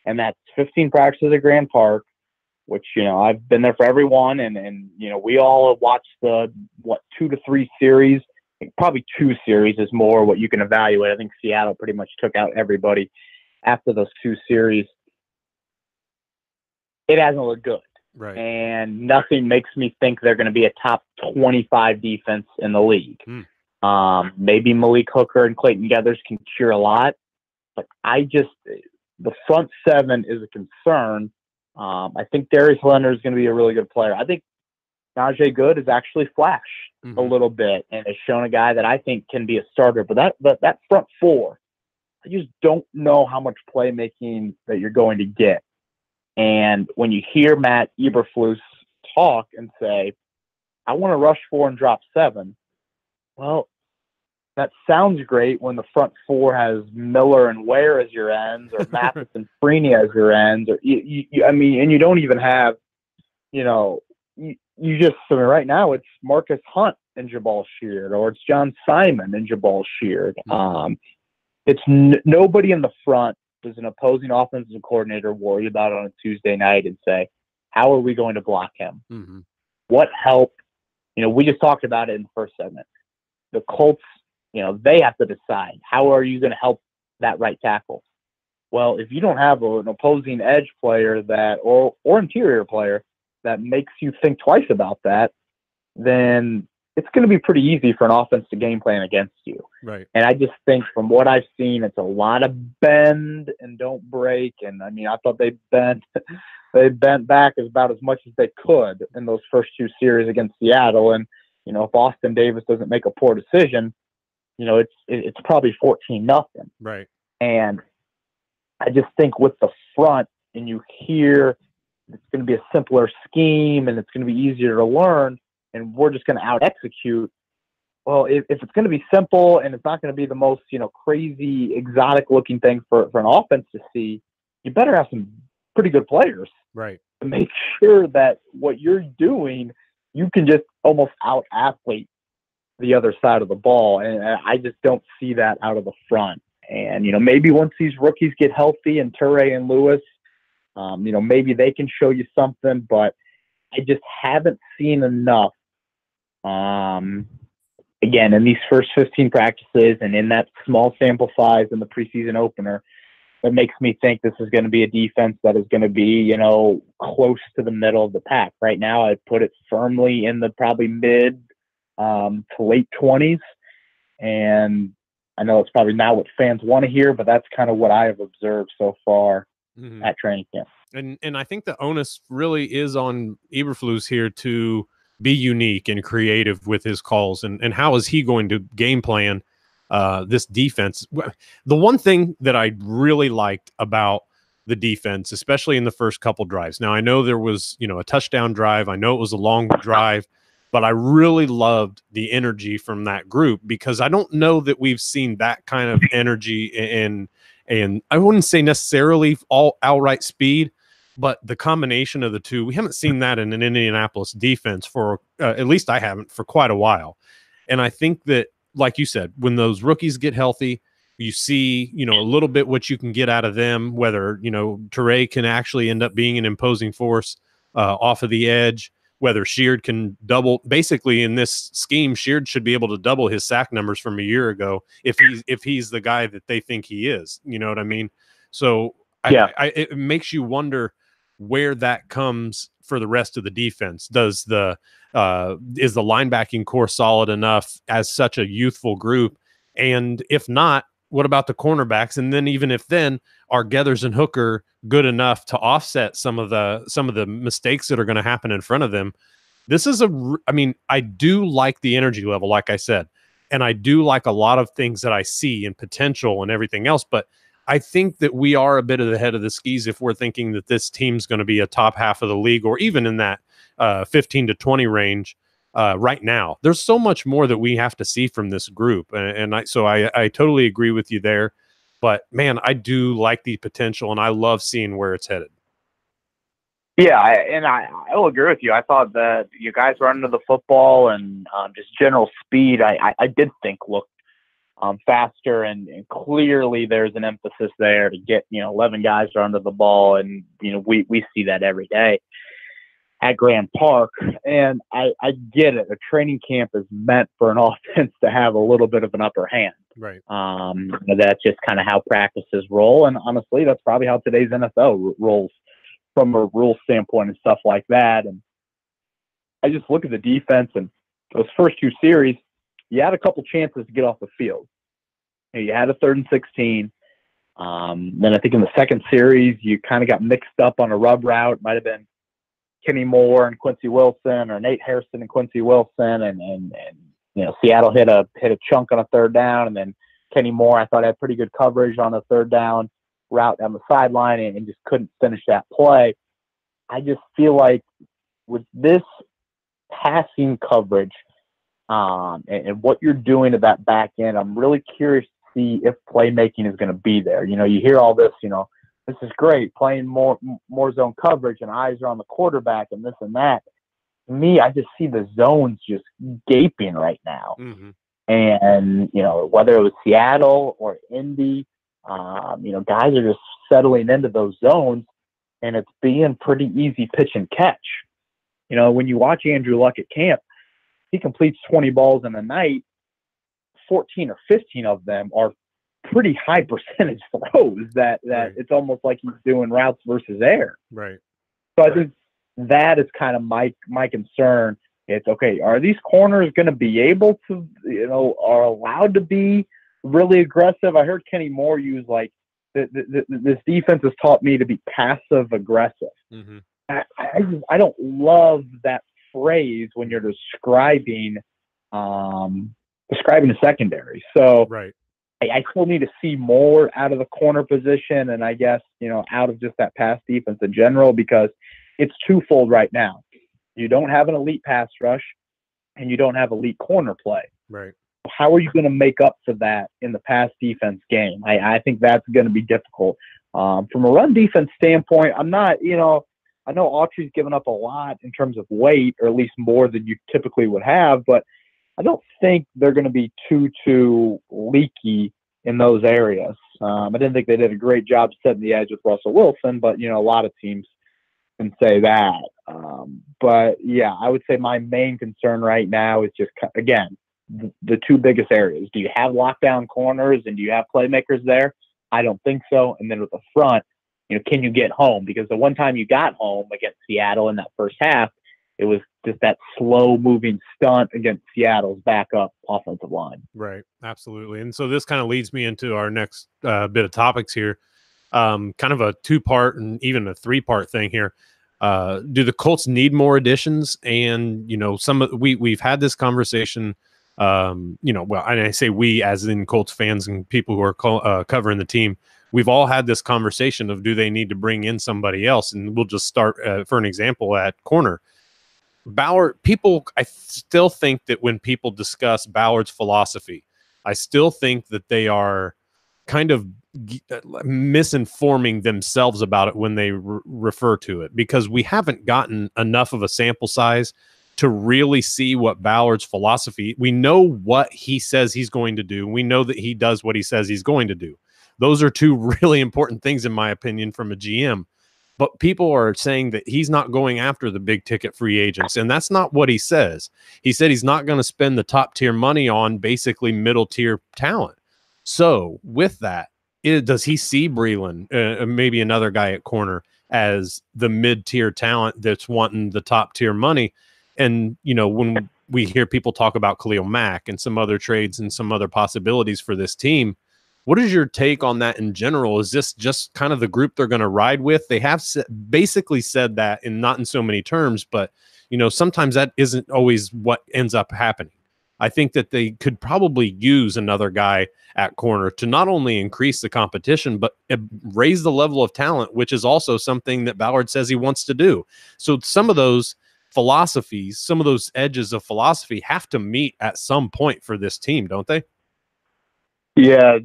And that's 15 practices at Grand Park, which, I've been there for every one. And we all have watched the, 2 to 3 series. I think probably 2 series is more what you can evaluate. I think Seattle pretty much took out everybody after those 2 series. It hasn't looked good. Right. And nothing makes me think they're going to be a top 25 defense in the league. Maybe Malik Hooker and Clayton Geathers can cure a lot, but the front 7 is a concern. I think Darius Leonard is going to be a really good player. I think Najee Good has actually flashed a little bit and has shown a guy that I think can be a starter. But that front 4, I just don't know how much playmaking that you're going to get. And when you hear Matt Eberflus talk and say, I want to rush 4 and drop 7, well, that sounds great when the front 4 has Miller and Ware as your ends, or Mathis and Freeney as your ends, or and you don't even have, right now it's Marcus Hunt and Jabal Sheard, or it's John Simon and Jabal Sheard. It's nobody in the front does an opposing offensive coordinator worry about on a Tuesday night and say, how are we going to block him? Mm-hmm. What help? We just talked about it in the first segment. The Colts, they have to decide, how are you going to help that right tackle? Well, if you don't have an opposing edge player or interior player that makes you think twice about that, then it's going to be pretty easy for an offense to game plan against you. Right. And I just think from what I've seen, it's a lot of bend and don't break. And I thought they bent back about as much as they could in those first 2 series against Seattle. And, if Austin Davis doesn't make a poor decision, it's probably 14-0. Right. And I just think with the front, and you hear it's going to be a simpler scheme and it's going to be easier to learn, and we're just going to out-execute. Well, if it's going to be simple and it's not going to be the most, crazy, exotic-looking thing for an offense to see, you better have some pretty good players. Right. To make sure that what you're doing, you can just almost out-athlete the other side of the ball. And I just don't see that out of the front. And, maybe once these rookies get healthy, and Toure and Lewis, maybe they can show you something, but I just haven't seen enough. Again, in these first 15 practices and in that small sample size in the preseason opener, that makes me think this is going to be a defense that is going to be, close to the middle of the pack. Right now, I'd put it firmly in the probably mid to late 20s. And I know it's probably not what fans want to hear, but that's kind of what I have observed so far at training camp. And I think the onus really is on Eberflus here to be unique and creative with his calls. And how is he going to game plan this defense? The one thing that I really liked about the defense, especially in the first couple drives. Now, I know there was, a touchdown drive. I know it was a long drive, but I really loved the energy from that group, because I don't know that we've seen that kind of energy and I wouldn't say necessarily all outright speed, but the combination of the two, we haven't seen that in an Indianapolis defense for, at least I haven't, for quite a while. And I think that, like you said, when those rookies get healthy, You see, a little bit what you can get out of them, whether, Teray can actually end up being an imposing force off of the edge, whether Sheard can double. Basically, in this scheme, Sheard should be able to double his sack numbers from a year ago if he's the guy that they think he is. You know what I mean? So it makes you wonder where that comes for the rest of the defense. Is the linebacking core solid enough as such a youthful group? And if not, what about the cornerbacks? And then even if then, are Geathers and Hooker good enough to offset some of the mistakes that are going to happen in front of them? This is I do like the energy level, like I said, and I do like a lot of things that I see and potential and everything else. But I think that we are a bit of the head of the skis if we're thinking that this team's going to be a top half of the league, or even in that 15 to 20 range. Right now, there's so much more that we have to see from this group, and I totally agree with you there. But man, I do like the potential, and I love seeing where it's headed. Yeah, I will agree with you. I thought that you guys were under the football and just general speed. I did think looked faster, and clearly there's an emphasis there to get 11 guys are under the ball, and we see that every day at Grand Park. And I get it. A training camp is meant for an offense to have a little bit of an upper hand. Right. That's just kind of how practices roll. And honestly, that's probably how today's NFL rolls from a rule standpoint and stuff like that. And I just look at the defense, and those first two series, you had a couple chances to get off the field. You had a 3rd and 16. Then I think in the second series, you kind of got mixed up on a rub route. Might have been Kenny Moore and Quincy Wilson, or Nate Hairston and Quincy Wilson, and Seattle hit a chunk on a 3rd down, and then Kenny Moore I thought had pretty good coverage on a 3rd down route down the sideline and just couldn't finish that play. I just feel like with this passing coverage and what you're doing to that back end, I'm really curious to see if playmaking is going to be there. You hear all this, this is great, playing more zone coverage and eyes are on the quarterback and this and that. To me, I just see the zones just gaping right now. Mm-hmm. And, whether it was Seattle or Indy, guys are just settling into those zones, and it's being pretty easy pitch and catch. When you watch Andrew Luck at camp, he completes 20 balls in a night. 14 or 15 of them are pretty high percentage throws that right. It's almost like he's doing routes versus air. Right. So I think that is kind of my concern. It's okay. Are these corners going to be able to, are allowed to be really aggressive? I heard Kenny Moore use this defense has taught me to be passive aggressive. Mm-hmm. I don't love that phrase when you're describing the secondary. So right. I still need to see more out of the corner position, and I guess out of just that pass defense in general, because it's twofold right now. You don't have an elite pass rush, and you don't have elite corner play. Right. How are you going to make up for that in the pass defense game? I think that's going to be difficult. From a run defense standpoint, I'm not, I know Autry's given up a lot in terms of weight, or at least more than you typically would have, but I don't think they're going to be too leaky in those areas. I didn't think they did a great job setting the edge with Russell Wilson, but, a lot of teams can say that. But, yeah, I would say my main concern right now is just, again, the two biggest areas. Do you have lockdown corners, and do you have playmakers there? I don't think so. And then with the front, can you get home? Because the one time you got home against Seattle in that first half, it was just that slow-moving stunt against Seattle's backup offensive line. Right, absolutely. And so this kind of leads me into our next bit of topics here. Kind of a 2-part and even a 3-part thing here. Do the Colts need more additions? And we've had this conversation. And I say we as in Colts fans and people who are covering the team. We've all had this conversation of, do they need to bring in somebody else? And we'll just start for an example at corner. Ballard, I still think that when people discuss Ballard's philosophy, I still think that they are kind of misinforming themselves about it when they refer to it, because we haven't gotten enough of a sample size to really see what Ballard's philosophy. We know what he says he's going to do. We know that he does what he says he's going to do. Those are two really important things, in my opinion, from a GM. But people are saying that he's not going after the big ticket free agents, and that's not what he says. He said he's not going to spend the top tier money on basically middle tier talent. So with that, does he see Breland, maybe another guy at corner, as the mid tier talent that's wanting the top tier money? And, you know, when we hear people talk about Khalil Mack and some other trades and some other possibilities for this team, what is your take on that in general? Is this just kind of the group they're going to ride with? They have basically said that, and not in so many terms, but, you know, sometimes that isn't always what ends up happening. I think that they could probably use another guy at corner to not only increase the competition, but raise the level of talent, which is also something that Ballard says he wants to do. So some of those philosophies, some of those edges of philosophy have to meet at some point for this team, don't they? Yeah,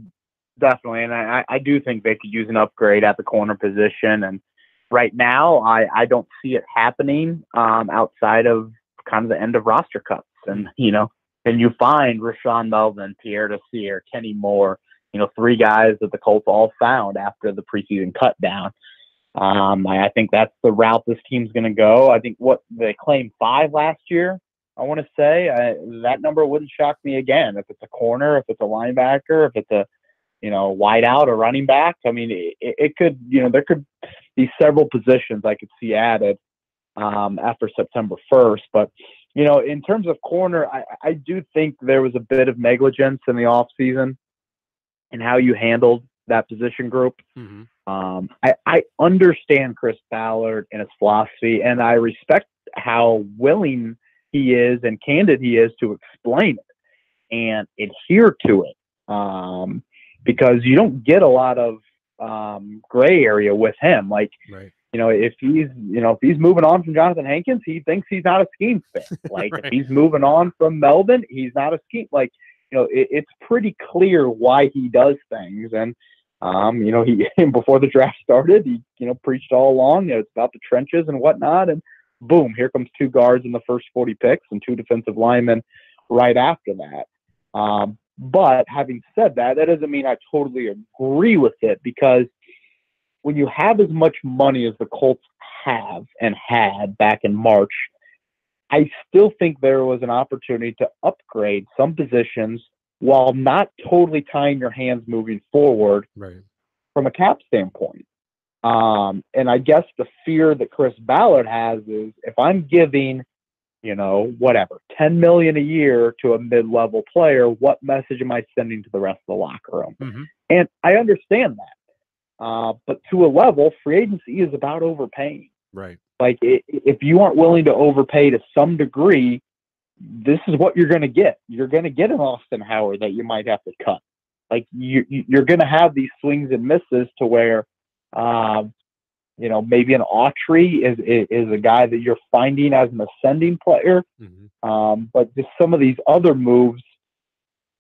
definitely. And I do think they could use an upgrade at the corner position. And right now, I don't see it happening outside of kind of the end of roster cuts. And, you know, and you find Rashawn Melvin, Pierre Desir, Kenny Moore, you know, three guys that the Colts all found after the preseason cut down. I think that's the route this team's going to go. I think what they claimed 5 last year, I want to say that number wouldn't shock me again. If it's a corner, if it's a linebacker, if it's a, you know, wide out or running back. I mean, it could, you know, there could be several positions I could see added after September 1st. But, you know, in terms of corner, I do think there was a bit of negligence in the offseason in how you handled that position group. Mm-hmm. I understand Chris Ballard and his philosophy, and I respect how willing he is and candid he is to explain it and adhere to it. Because you don't get a lot of gray area with him. Like, right. You know, if he's moving on from Jonathan Hankins, he thinks he's not a scheme fit. Like, right. If he's moving on from Melvin, he's not a scheme. Like, you know, it's pretty clear why he does things. And, you know, he before the draft started, he, you know, preached all along, you know, it's about the trenches and whatnot. And boom, here comes 2 guards in the first 40 picks and 2 defensive linemen right after that. But having said that, that doesn't mean I totally agree with it, because when you have as much money as the Colts have and had back in March, I still think there was an opportunity to upgrade some positions while not totally tying your hands moving forward from a cap standpoint. And I guess the fear that Chris Ballard has is, if I'm giving, you know, whatever, $10 million a year to a mid-level player, what message am I sending to the rest of the locker room? Mm-hmm. And I understand that. But to a level, free agency is about overpaying. Right. Like, if you aren't willing to overpay to some degree, this is what you're going to get. You're going to get an Austin Howard that you might have to cut. Like, you're going to have these swings and misses to where, you know, maybe an Autry is a guy that you're finding as an ascending player. Mm-hmm. But just some of these other moves,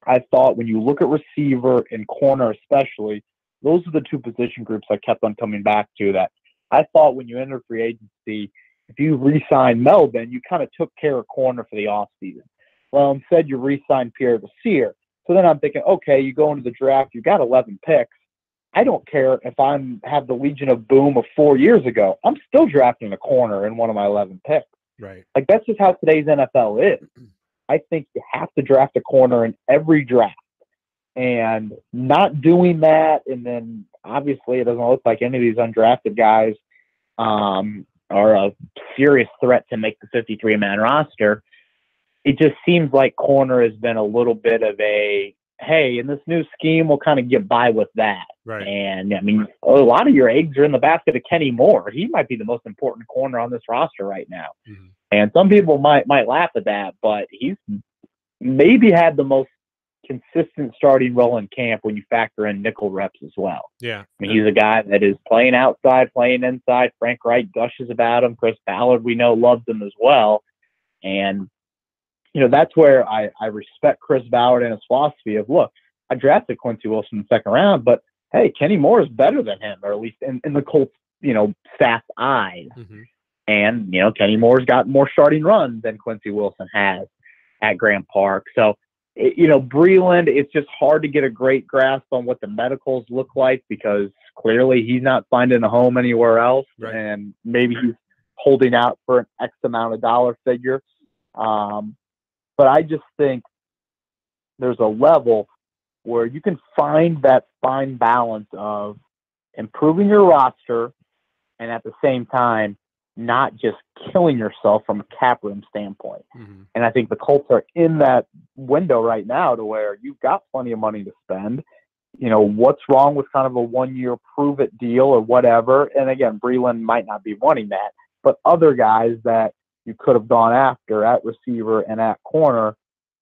I thought when you look at receiver and corner especially, those are the 2 position groups I kept on coming back to, that I thought when you enter free agency, if you re-sign Melvin, you kind of took care of corner for the offseason. Well, instead you re-signed Pierre Desir. So then I'm thinking, okay, you go into the draft, you got 11 picks. I don't care if have the Legion of Boom of 4 years ago. I'm still drafting a corner in one of my 11 picks. Right. Like, that's just how today's NFL is. I think you have to draft a corner in every draft. And not doing that, and then obviously it doesn't look like any of these undrafted guys are a serious threat to make the 53-man roster. It just seems like corner has been a little bit of a, hey, in this new scheme, we'll kind of get by with that. Right. And, I mean, a lot of your eggs are in the basket of Kenny Moore. He might be the most important corner on this roster right now. Mm-hmm. And some people might laugh at that, but he's maybe had the most consistent starting role in camp when you factor in nickel reps as well. Yeah. I mean, he's a guy that is playing outside, playing inside. Frank Wright gushes about him. Chris Ballard, we know, loves him as well. And, you know, that's where I respect Chris Ballard and his philosophy of, look, I drafted Quincy Wilson in the 2nd round, but hey, Kenny Moore is better than him, or at least in the Colts, you know, staff eyes. Mm-hmm. And, Kenny Moore's got more starting runs than Quincy Wilson has at Grant Park. So, Breland, it's just hard to get a great grasp on what the medicals look like because clearly he's not finding a home anywhere else. Right. And maybe he's holding out for an X amount of dollar figure. But I just think there's a level where you can find that fine balance of improving your roster and at the same time not just killing yourself from a cap room standpoint. Mm-hmm. And I think the Colts are in that window right now to where you've got plenty of money to spend. What's wrong with kind of a 1-year prove it deal or whatever? And again, Breland might not be wanting that, but other guys that you could have gone after at receiver and at corner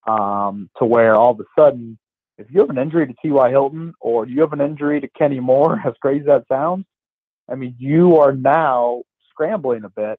to where all of a sudden, if you have an injury to T.Y. Hilton or you have an injury to Kenny Moore, as crazy as that sounds, I mean, you are now scrambling a bit,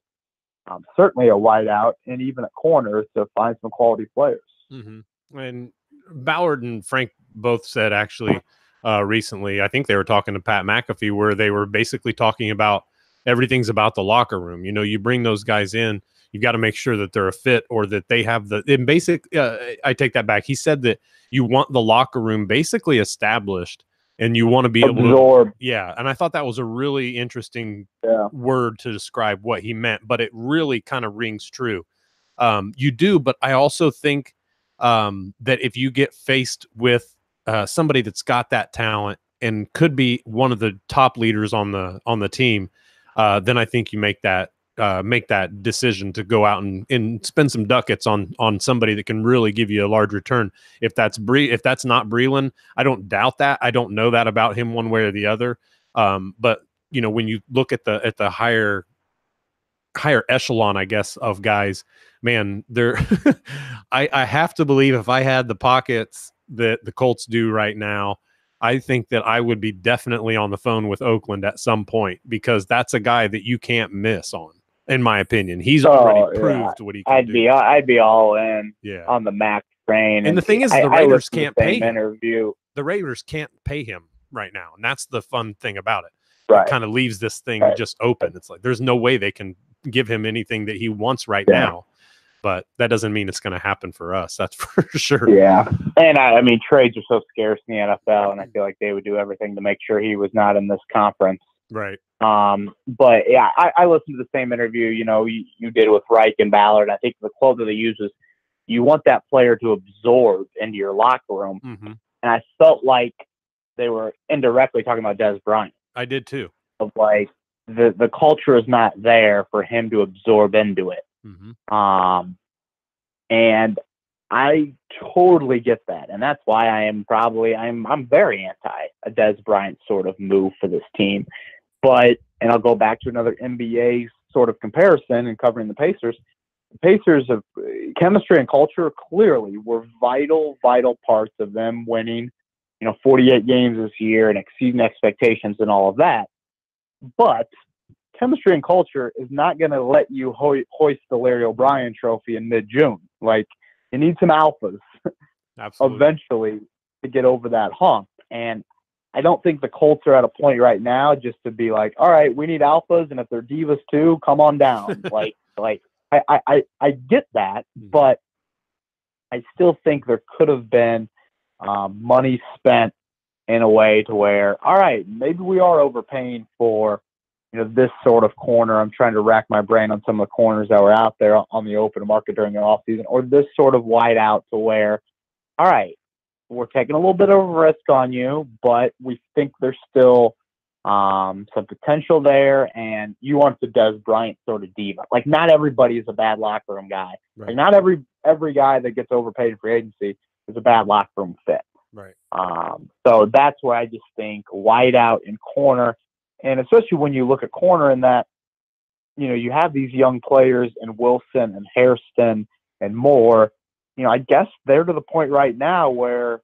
certainly a wideout and even at corners to find some quality players. Mm-hmm. And Ballard and Frank both said actually recently, I think they were talking to Pat McAfee, where they were basically talking about everything's about the locker room. You bring those guys in, you've got to make sure that they're a fit or that they have in basic. I take that back. He said that you want the locker room basically established and you want to be able to, yeah. And I thought that was a really interesting word to describe what he meant, but it really kind of rings true. You do, but I also think that if you get faced with somebody that's got that talent and could be one of the top leaders on the team, then I think you make that decision to go out and spend some ducats on somebody that can really give you a large return. If that's not Breland, I don't doubt that. I don't know that about him one way or the other. But when you look at the higher echelon, I guess, of guys, man, they're I have to believe if I had the pockets that the Colts do right now, I think that I would be definitely on the phone with Oakland at some point because that's a guy that you can't miss on. In my opinion, he's already proved what he can do. I'd be all in on the Max train. And the thing is, the Raiders can't pay him. The Raiders can't pay him right now, and that's the fun thing about it. Right. It kind of leaves this thing just open. It's like there's no way they can give him anything that he wants right now. But that doesn't mean it's going to happen for us. That's for sure. Yeah. And I mean, trades are so scarce in the NFL, and I feel like they would do everything to make sure he was not in this conference. Right. But yeah, I listened to the same interview, you did with Reich and Ballard. I think the quote that they used was, you want that player to absorb into your locker room. Mm-hmm. And I felt like they were indirectly talking about Dez Bryant. I did too. Of like, the culture is not there for him to absorb into it. Mm-hmm. And I totally get that. And that's why I'm very anti a Dez Bryant sort of move for this team. But, and I'll go back to another NBA sort of comparison and covering the Pacers. The Pacers of chemistry and culture clearly were vital parts of them winning, 48 games this year and exceeding expectations and all of that. But chemistry and culture is not going to let you hoist the Larry O'Brien trophy in mid-June. Like, you need some alphas eventually to get over that hump. And I don't think the Colts are at a point right now just to be like, all right, we need alphas, and if they're divas too, come on down. I get that, but I still think there could have been money spent in a way to where, all right, maybe we are overpaying for this sort of corner. I'm trying to rack my brain on some of the corners that were out there on the open market during the offseason, or this sort of wide out to where, all right, we're taking a little bit of a risk on you, but we think there's still some potential there, and you want the Dez Bryant sort of diva. Like, not everybody is a bad locker room guy. Right. Like, not every guy that gets overpaid in free agency is a bad locker room fit. Right. So that's where I just think wide out and corner, and especially when you look at corner in that, you have these young players in Wilson and Hairston and Moore. I guess they're to the point right now where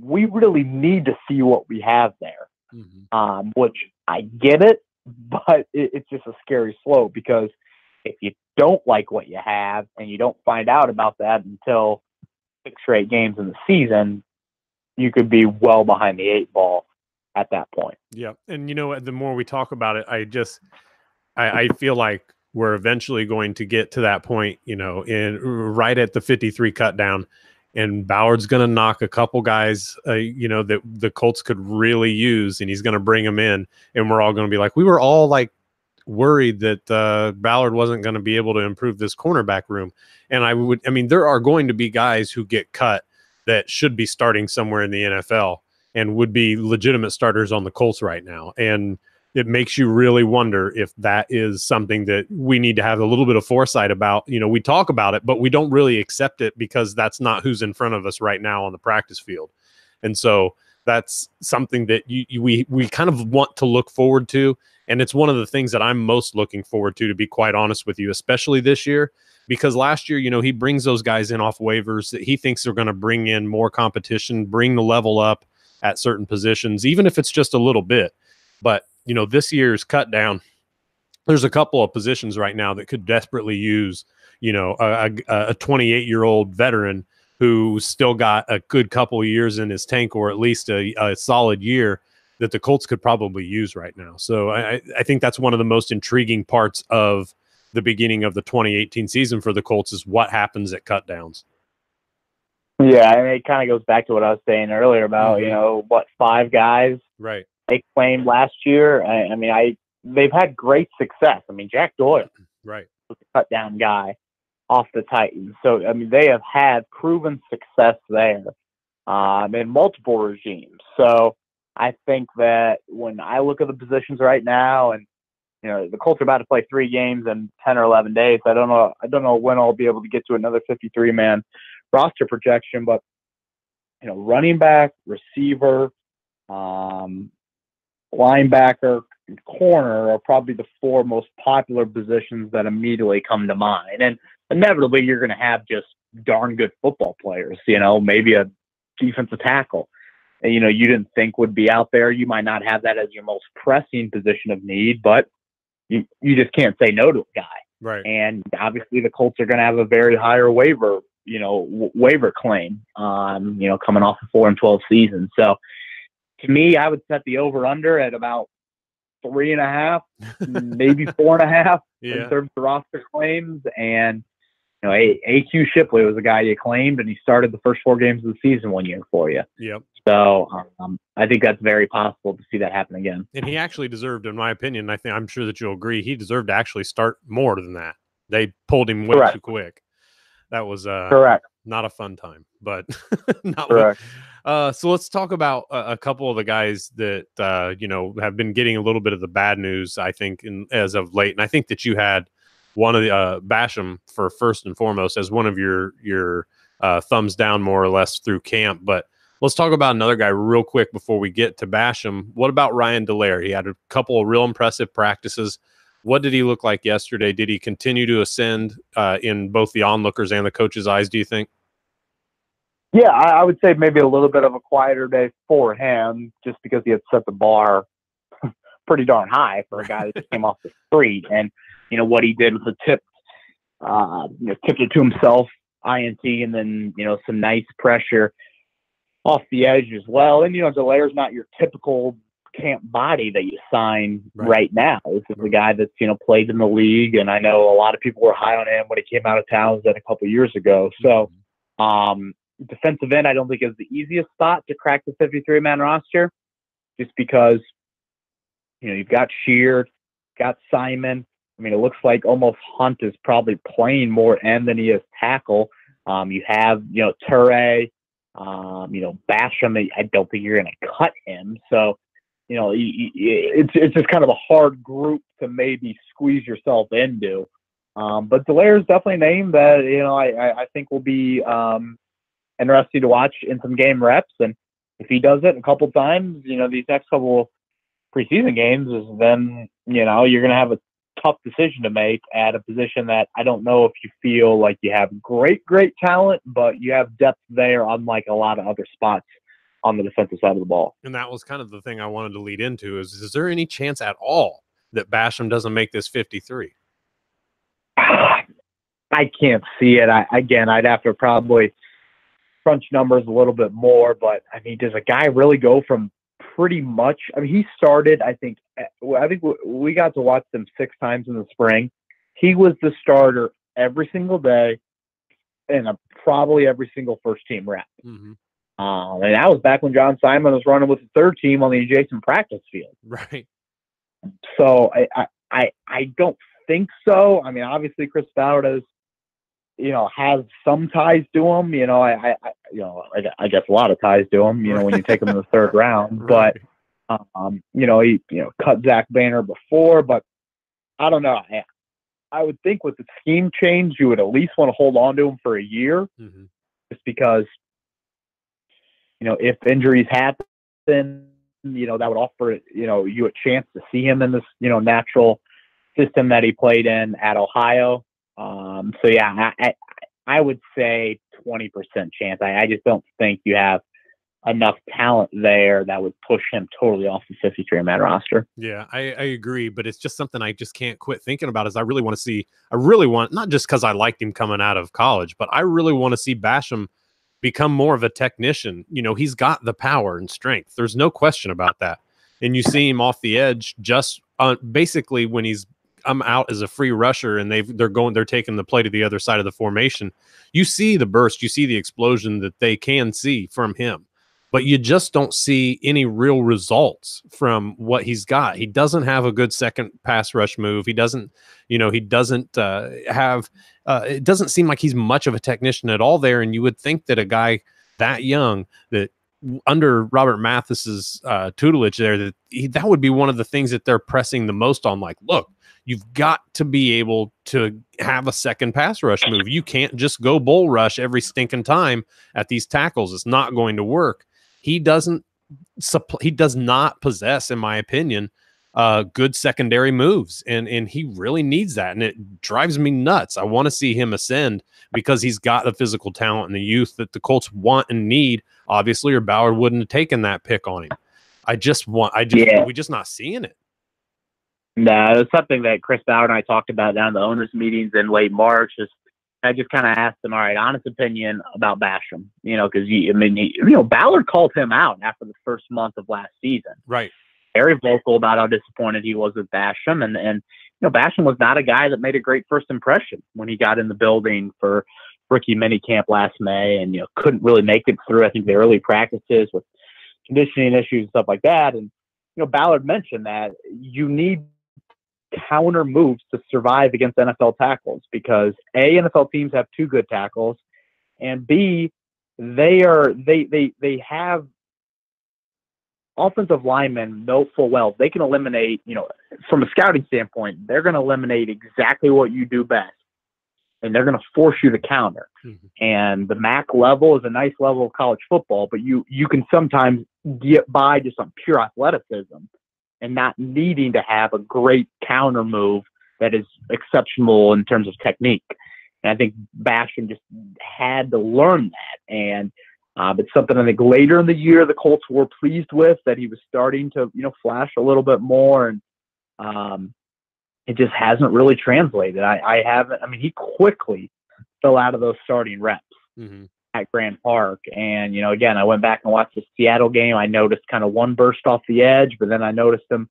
we really need to see what we have there, which I get it, but it's just a scary slope because if you don't like what you have and you don't find out about that until 6 or 8 games in the season, you could be well behind the 8 ball at that point. Yeah. And the more we talk about it, I feel like we're eventually going to get to that point, you know, in right at the 53 cut down, and Ballard's going to knock a couple guys, you know, that the Colts could really use, and he's going to bring them in, and we're all going to be like, we were all like worried that Ballard wasn't going to be able to improve this cornerback room. And I mean, there are going to be guys who get cut that should be starting somewhere in the NFL and would be legitimate starters on the Colts right now. And it makes you really wonder if that is something that we need to have a little bit of foresight about. You know, we talk about it, but we don't really accept it because that's not who's in front of us right now on the practice field. And so that's something that we kind of want to look forward to. And it's one of the things that I'm most looking forward to be quite honest with you, especially this year, because last year, you know, he brings those guys in off waivers that he thinks are going to bring in more competition, bring the level up at certain positions, even if it's just a little bit. But, you know, this year's cut down, there's a couple of positions right now that could desperately use, you know, a 28-year-old veteran who still got a good couple of years in his tank, or at least a solid year that the Colts could probably use right now. So I think that's one of the most intriguing parts of the beginning of the 2018 season for the Colts is what happens at cut downs. Yeah, and it kind of goes back to what I was saying earlier about, you know, what, 5 guys right they claimed last year. I mean, they've had great success. I mean, Jack Doyle right was a cut down guy off the Titans. So, I mean, they have had proven success there in multiple regimes. So I think that when I look at the positions right now, and you know, the Colts are about to play 3 games in 10 or 11 days. I don't know when I'll be able to get to another 53-man roster projection, but you know, running back, receiver, linebacker, and corner are probably the 4 most popular positions that immediately come to mind. And inevitably, you're going to have just darn good football players. You know, maybe a defensive tackle, you know, you didn't think would be out there. You might not have that as your most pressing position of need, but you just can't say no to a guy. Right. And obviously the Colts are going to have a very higher waiver claim, you know, coming off a 4-12 season. So to me, I would set the over under at about 3.5, maybe 4.5 in terms of roster claims. And you know, A.Q. Shipley was a guy you claimed, and he started the first 4 games of the season one year for you. Yep. So I think that's very possible to see that happen again. And he actually deserved, in my opinion, I'm sure that you'll agree, he deserved to actually start more than that. They pulled him way too quick. That was correct. Not a fun time, but not correct. So let's talk about a couple of the guys that you know, have been getting a little bit of the bad news, I think, as of late. And I think that you had one of the Basham for first and foremost as one of your thumbs down more or less through camp. But let's talk about another guy real quick before we get to Basham. What about Ryan Dallaire? He had a couple of real impressive practices. What did he look like yesterday? Did he continue to ascend in both the onlookers and the coach's eyes, do you think? Yeah, I would say maybe a little bit of a quieter day for him, just because he had set the bar pretty darn high for a guy that just came off the street. And, you know, what he did was a tip, tipped it to himself, INT, and then, you know, some nice pressure off the edge as well. And, you know, Dallaire's not your typical camp body that you sign right now. This is a guy that's, you know, played in the league, and I know a lot of people were high on him when he came out of Townsend a couple of years ago. So, defensive end, I don't think is the easiest spot to crack the 53-man roster, just because, you know, you've got Sheard, got Simon. I mean, it looks like almost Hunt is probably playing more end than he is tackle. You have, you know, Toure, you know, Basham. I don't think you're going to cut him. So, you know, it's just kind of a hard group to maybe squeeze yourself into. But Dallaire is definitely a name that, you know, I think will be interesting to watch in some game reps. And if he does it a couple times, you know, these next couple preseason games, then, you know, you're going to have a tough decision to make at a position that I don't know if you feel like you have great talent, but you have depth there, unlike a lot of other spots on the defensive side of the ball. And that was kind of the thing I wanted to lead into is there any chance at all that Basham doesn't make this 53? I can't see it. I'd have to probably crunch numbers a little bit more, but I mean, does a guy really go from pretty much, I mean, he started, I think we got to watch them 6 times in the spring. he was the starter every single day and probably every single first team rep. Mm-hmm. And that was back when John Simon was running with the third team on the adjacent practice field. Right. So I don't think so. I mean, obviously Chris Ballard has some ties to him. I guess a lot of ties to him. When you take him in the third round, Right. but he cut Zach Banner before, but I don't know. I would think with the scheme change, you would at least want to hold on to him for a year, Mm-hmm. just because if injuries happen, that would offer you a chance to see him in this natural system that he played in at Ohio. So yeah, I would say 20% chance. I just don't think you have enough talent there that would push him totally off the 53-man roster. Yeah, I agree, but it's just something I just can't quit thinking about. Is I really want, not just because I liked him coming out of college, but I really want to see Basham become more of a technician. He's got the power and strength. There's no question about that. And you see him off the edge just basically when he's out as a free rusher and they're taking the play to the other side of the formation. You see the burst, you see the explosion that they can see from him, but you just don't see any real results from what he's got. He doesn't have a good second pass rush move. He doesn't have it doesn't seem like he's much of a technician at all there. And you would think that a guy that young, that under Robert Mathis's tutelage there, that would be one of the things that they're pressing the most on. Like, look, you've got to be able to have a second pass rush move. You can't just go bull rush every stinking time at these tackles. It's not going to work. He does not possess, in my opinion, good secondary moves, and he really needs that, and it drives me nuts. I want to see him ascend because he's got the physical talent and the youth that the Colts want and need, obviously, or Ballard wouldn't have taken that pick on him. We're just not seeing it. No, it's something that Chris Ballard and I talked about down in the owners' meetings in late March. I just kind of asked him, all right, honest opinion about Basham, because Ballard called him out after the first month of last season. Right. Very vocal about how disappointed he was with Basham. And Basham was not a guy that made a great first impression when he got in the building for rookie minicamp last May and, couldn't really make it through, I think, the early practices with conditioning issues and stuff like that. And, Ballard mentioned that you need counter moves to survive against NFL tackles because A, NFL teams have two good tackles, and B, they have offensive linemen know full well they can eliminate, from a scouting standpoint, they're going to eliminate exactly what you do best, and they're going to force you to counter. Mm-hmm. And the MAC level is a nice level of college football, but you can sometimes get by just on pure athleticism and not needing to have a great counter move that is exceptional in terms of technique. And I think Basham just had to learn that. And it's something I think later in the year the Colts were pleased with, that he was starting to, flash a little bit more. And it just hasn't really translated. He quickly fell out of those starting reps. Mm-hmm. At Grand Park. And, again, I went back and watched the Seattle game. I noticed kind of one burst off the edge, but then I noticed him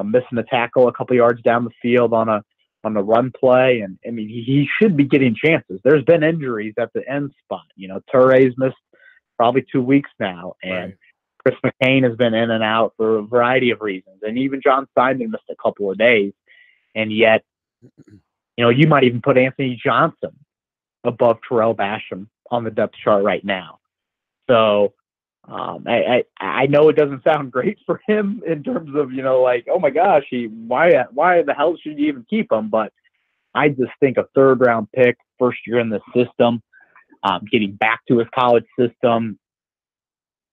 missing a tackle a couple yards down the field on the run play. And he should be getting chances. There's been injuries at the end spot. Touré's missed probably 2 weeks now. And right. Chris McCain has been in and out for a variety of reasons. And even John Simon missed a couple of days. And yet, you might even put Anthony Johnson above Terrell Basham on the depth chart right now. So I know it doesn't sound great for him in terms of, oh my gosh, why the hell should you even keep him? But I just think a third round pick, first year in the system, getting back to his college system,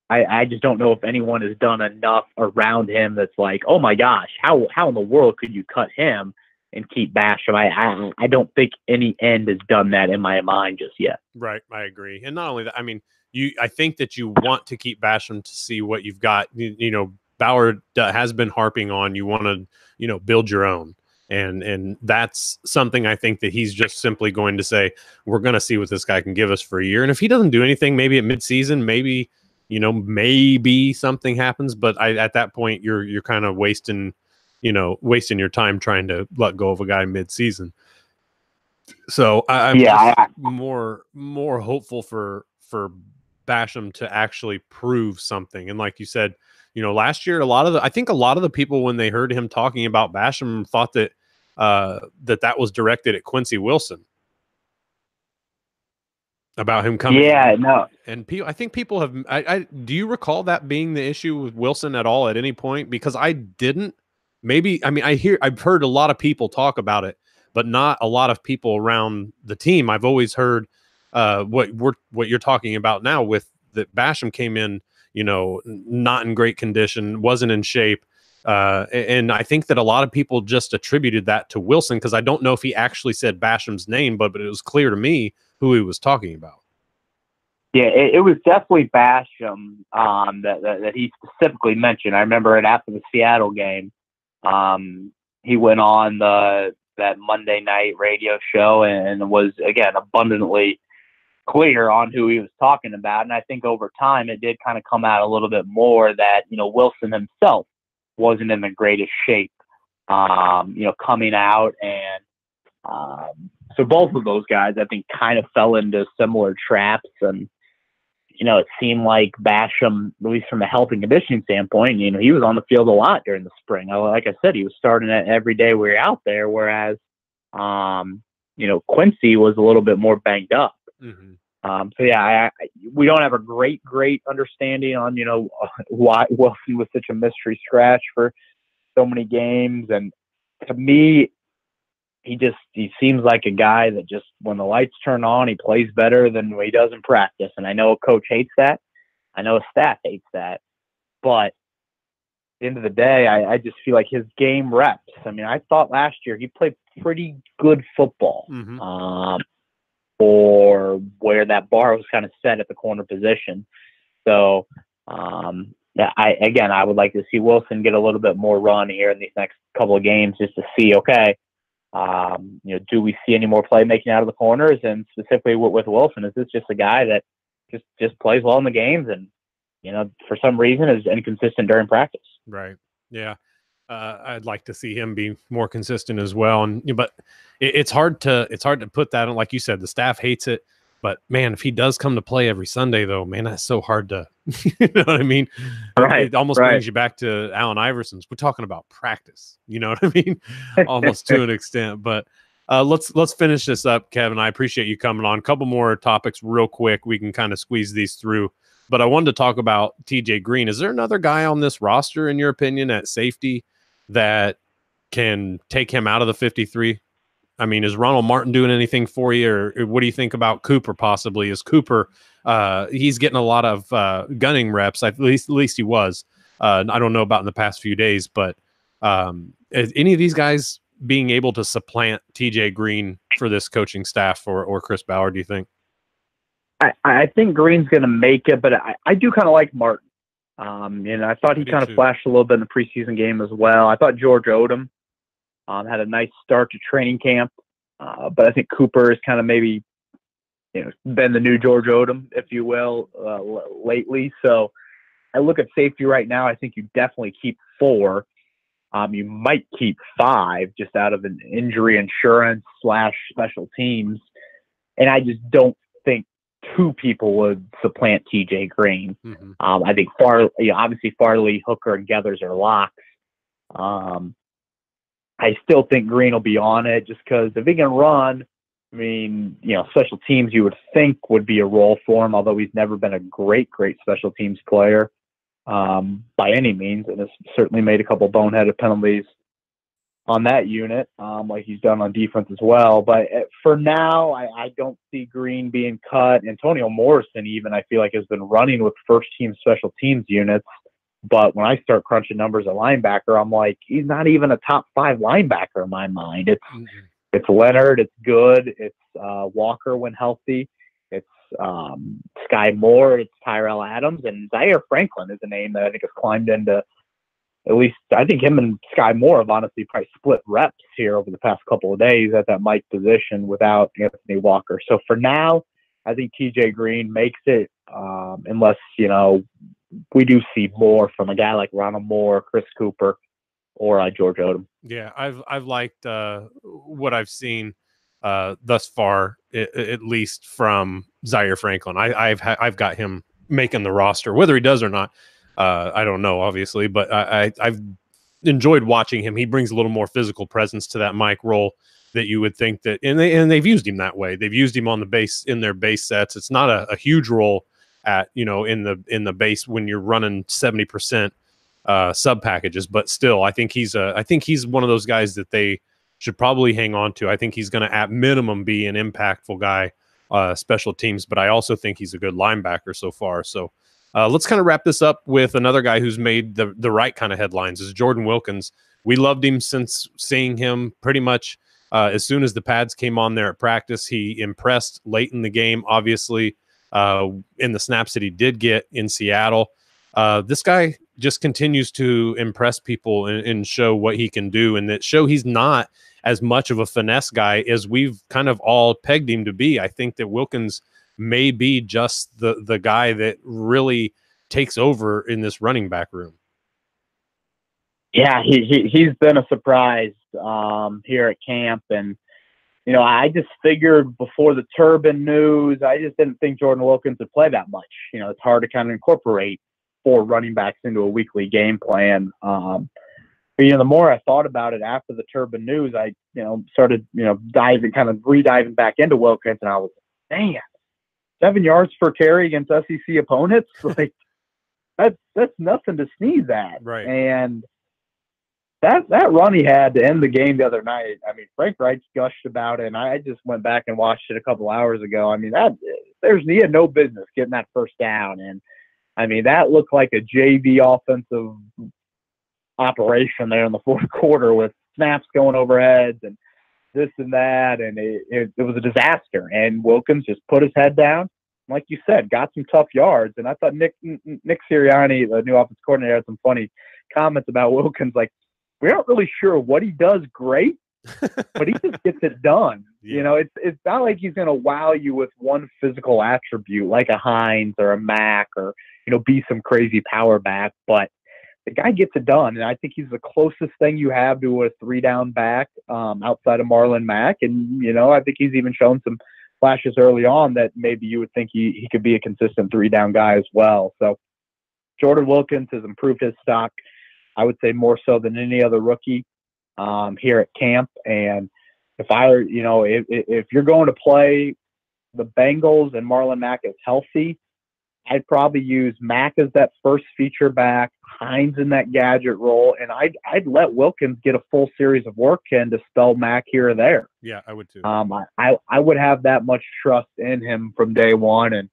I just don't know if anyone has done enough around him that's like, oh my gosh, how in the world could you cut him and keep Basham? I don't think any end has done that in my mind just yet. Right, I agree. And not only that, I think that you want to keep Basham to see what you've got. Ballard has been harping on you want to, build your own. And that's something I think that he's just simply going to say, we're going to see what this guy can give us for a year. And if he doesn't do anything, maybe at midseason, maybe something happens. But at that point, you're kind of wasting your time trying to let go of a guy mid-season. So I'm Yeah, just more hopeful for Basham to actually prove something. And like you said, last year I think a lot of the people, when they heard him talking about Basham, thought that that was directed at Quincy Wilson, about him coming. Yeah, no. And I think people have. Do you recall that being the issue with Wilson at all at any point? Because I didn't. Maybe, I mean, I've heard a lot of people talk about it, but not a lot of people around the team. I've always heard what you're talking about now, with that Basham came in, not in great condition, wasn't in shape. And I think that a lot of people just attributed that to Wilson, because I don't know if he actually said Basham's name, but it was clear to me who he was talking about. Yeah, it was definitely Basham that he specifically mentioned. I remember it after the Seattle game. He went on that Monday night radio show and was, again, abundantly clear on who he was talking about. And I think over time it did kind of come out a little bit more that, Wilson himself wasn't in the greatest shape, coming out. And so both of those guys, I think, kind of fell into similar traps. And, it seemed like Basham, at least from a health and conditioning standpoint, he was on the field a lot during the spring. Like I said, he was starting it every day we were out there, whereas, Quincy was a little bit more banged up. Mm-hmm. So, yeah, we don't have a great understanding on, why Wilson was such a mystery scratch for so many games. And to me, he seems like a guy that just, when the lights turn on, he plays better than he does in practice. And I know a coach hates that. I know a staff hates that. But at the end of the day, I just feel like his game reps. I mean, I thought last year he played pretty good football, mm-hmm. For where that bar was kind of set at the corner position. So, I would like to see Wilson get a little bit more run here in these next couple of games, just to see, okay, do we see any more playmaking out of the corners? And specifically with Wilson, is this just a guy that just plays well in the games and, for some reason is inconsistent during practice? Right. Yeah. I'd like to see him be more consistent as well. But it's hard to put that on. Like you said, the staff hates it. But man, if he does come to play every Sunday, though, man, that's so hard to, you know what I mean? Right. It almost brings you back to Allen Iverson's. We're talking about practice, you know what I mean? Almost to an extent. But let's finish this up, Kevin. I appreciate you coming on. A couple more topics real quick. We can kind of squeeze these through. But I wanted to talk about TJ Green. Is there another guy on this roster, in your opinion, at safety that can take him out of the 53? I mean, is Ronald Martin doing anything for you, or what do you think about Cooper possibly? Is Cooper, he's getting a lot of gunning reps, at least he was. I don't know about in the past few days, but is any of these guys being able to supplant TJ Green for this coaching staff or Chris Ballard, do you think? I think Green's going to make it, but I do kind of like Martin. I thought he kind of flashed a little bit in the preseason game as well. I thought George Odom had a nice start to training camp, but I think Cooper has kind of maybe been the new George Odom, if you will, lately. So I look at safety right now. I think you definitely keep 4. You might keep 5 just out of an injury insurance / special teams, and I just don't think 2 people would supplant TJ Green. Mm-hmm. I think obviously Farley, Hooker, and Geathers are locks. I still think Green will be on it just because if he can run, I mean, special teams you would think would be a role for him, although he's never been a great special teams player by any means, and has certainly made a couple boneheaded penalties on that unit, like he's done on defense as well. But for now, I don't see Green being cut. Antonio Morrison, even, I feel like, has been running with first-team special teams units. But when I start crunching numbers at linebacker, I'm like, he's not even a top 5 linebacker in my mind. It's Leonard, it's Good, it's Walker when healthy, it's Sky Moore, it's Tyrell Adams, and Zaire Franklin is a name that I think has climbed into. At least I think him and Sky Moore have honestly probably split reps here over the past couple of days at that Mike position without Anthony Walker. So for now, I think TJ Green makes it, unless, we do see more from a guy like Ronald Moore, Chris Cooper, or George Odom. Yeah, I've liked what I've seen thus far, at least from Zaire Franklin. I've got him making the roster. Whether he does or not, I don't know, obviously, but I've enjoyed watching him. He brings a little more physical presence to that Mike role that you would think that, and they've used him that way. They've used him on the base in their base sets. It's not a huge role at, in the base when you're running 70% sub packages, but still, I think he's one of those guys that they should probably hang on to. I think he's going to at minimum be an impactful guy, special teams, but I also think he's a good linebacker so far. So let's kind of wrap this up with another guy who's made the right kind of headlines, is Jordan Wilkins. We loved him since seeing him pretty much as soon as the pads came on there at practice. He impressed late in the game, obviously, in the snaps that he did get in Seattle. This guy just continues to impress people and show what he can do, and that show he's not as much of a finesse guy as we've kind of all pegged him to be. I think that Wilkins may be just the guy that really takes over in this running back room. Yeah, he's been a surprise here at camp, and I just figured before the turban news, I just didn't think Jordan Wilkins would play that much. It's hard to kind of incorporate 4 running backs into a weekly game plan. But the more I thought about it after the turban news, I started re-diving back into Wilkins, and I was, man, 7 yards per carry against SEC opponents, like that's nothing to sneeze at. Right. And that run he had to end the game the other night, I mean, Frank Reich's gushed about it, and I just went back and watched it a couple hours ago. I mean, he had no business getting that first down, and I mean, that looked like a JV offensive operation there in the fourth quarter with snaps going overheads and this and that, and it was a disaster. And Wilkins just put his head down, like you said, got some tough yards. And I thought Nick Sirianni, the new offensive coordinator, had some funny comments about Wilkins, like, we aren't really sure what he does great, but he just gets it done. Yeah. It's not like he's going to wow you with one physical attribute like a Hines or a Mack or, be some crazy power back, but the guy gets it done. And I think he's the closest thing you have to a 3-down back outside of Marlon Mack. And, I think he's even shown some flashes early on that maybe you would think he could be a consistent 3-down guy as well. So Jordan Wilkins has improved his stock, I would say, more so than any other rookie here at camp. And if you're going to play the Bengals and Marlon Mack is healthy, I'd probably use Mack as that first feature back, Hines in that gadget role, and I'd let Wilkins get a full series of work in to spell Mack here or there. Yeah, I would too. I would have that much trust in him from day one, and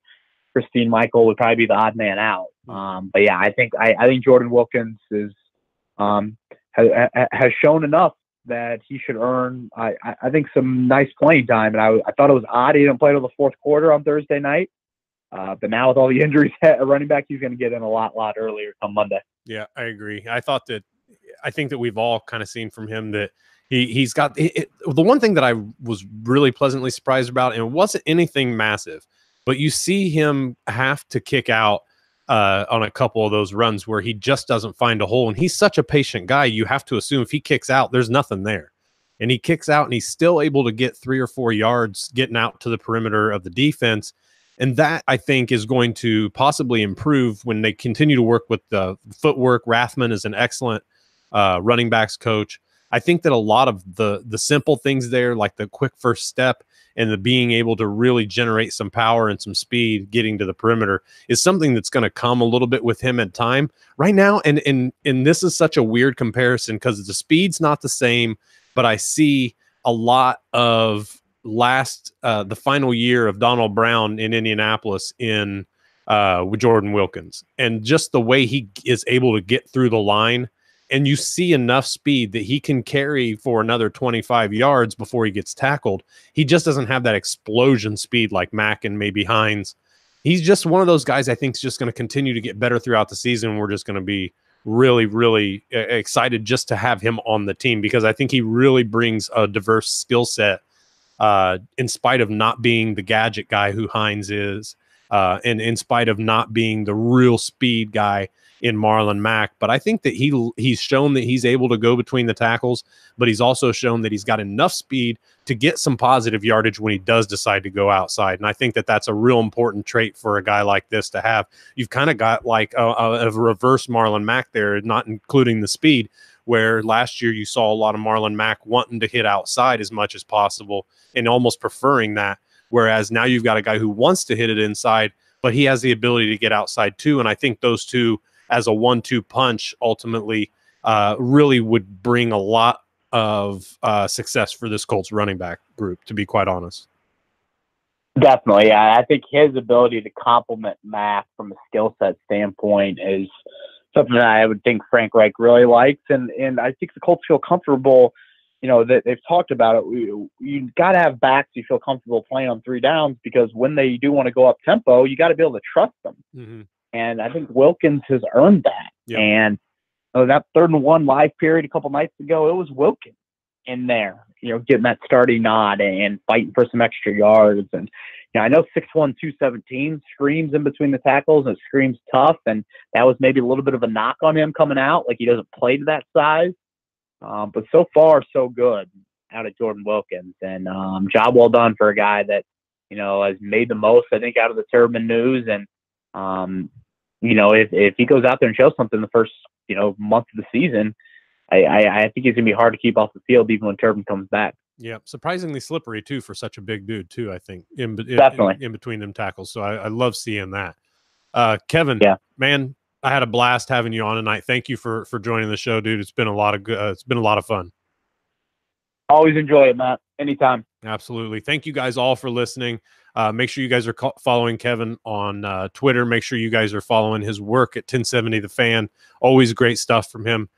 Christine Michael would probably be the odd man out. But yeah, I think Jordan Wilkins is has shown enough that he should earn, I think, some nice playing time. And I thought it was odd he didn't play till the fourth quarter on Thursday night. But now with all the injuries at running back, he's going to get in a lot earlier come Monday. Yeah, I agree. I think that we've all kind of seen from him that he's got it. The one thing that I was really pleasantly surprised about, and it wasn't anything massive, but you see him have to kick out on a couple of those runs where he just doesn't find a hole. And he's such a patient guy. You have to assume if he kicks out, there's nothing there. And he kicks out and he's still able to get 3 or 4 yards getting out to the perimeter of the defense. And that, I think, is going to possibly improve when they continue to work with the footwork. Rathman is an excellent running backs coach. I think that a lot of the simple things there, like the quick first step and the being able to really generate some power and some speed getting to the perimeter, is something that's going to come a little bit with him at time right now. And this is such a weird comparison because the speed's not the same, but I see a lot of the final year of Donald Brown in Indianapolis with Jordan Wilkins, and just the way he is able to get through the line, and you see enough speed that he can carry for another 25 yards before he gets tackled. He just doesn't have that explosion speed like Mack and maybe Hines. He's just one of those guys I think is just going to continue to get better throughout the season. We're just going to be really, really excited just to have him on the team, because I think he really brings a diverse skill set in spite of not being the gadget guy who Hines is and in spite of not being the real speed guy in Marlon Mack. But I think that he's shown that he's able to go between the tackles, but he's also shown that he's got enough speed to get some positive yardage when he does decide to go outside. And I think that that's a real important trait for a guy like this to have. You've kind of got like a reverse Marlon Mack there, not including the speed, where last year you saw a lot of Marlon Mack wanting to hit outside as much as possible and almost preferring that. Whereas now you've got a guy who wants to hit it inside, but he has the ability to get outside too. And I think those two as a 1-2 punch ultimately really would bring a lot of success for this Colts running back group, to be quite honest. Definitely. Yeah. I think his ability to complement Mack from a skill set standpoint is something that I would think Frank Reich really likes. And I think the Colts feel comfortable, that they've talked about it. You got to have backs you feel comfortable playing on 3 downs, because when they do want to go up tempo, you got to be able to trust them. Mm-hmm. And I think Wilkins has earned that. Yep. And that 3rd and 1 live period a couple nights ago, it was Wilkins in there, getting that starting nod and fighting for some extra yards. And I know 6'1", 217 screams in between the tackles, and it screams tough. And that was maybe a little bit of a knock on him coming out, like he doesn't play to that size. But so far, so good out of Jordan Wilkins. And job well done for a guy that, has made the most, I think, out of the Turbin news. And, if he goes out there and shows something the first, month of the season, I think he's going to be hard to keep off the field even when Turbin comes back. Yeah, surprisingly slippery, too, for such a big dude, too, I think, Definitely. In between them tackles. So I love seeing that. Kevin, man, I had a blast having you on tonight. Thank you for joining the show, dude. It's been a lot of good. It's been a lot of fun. Always enjoy it, Matt. Anytime. Absolutely. Thank you guys all for listening. Make sure you guys are following Kevin on Twitter. Make sure you guys are following his work at 1070 The Fan. Always great stuff from him.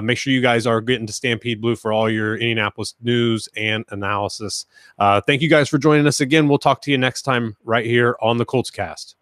Make sure you guys are getting to Stampede Blue for all your Indianapolis news and analysis. Thank you guys for joining us again. We'll talk to you next time right here on the Colts Cast.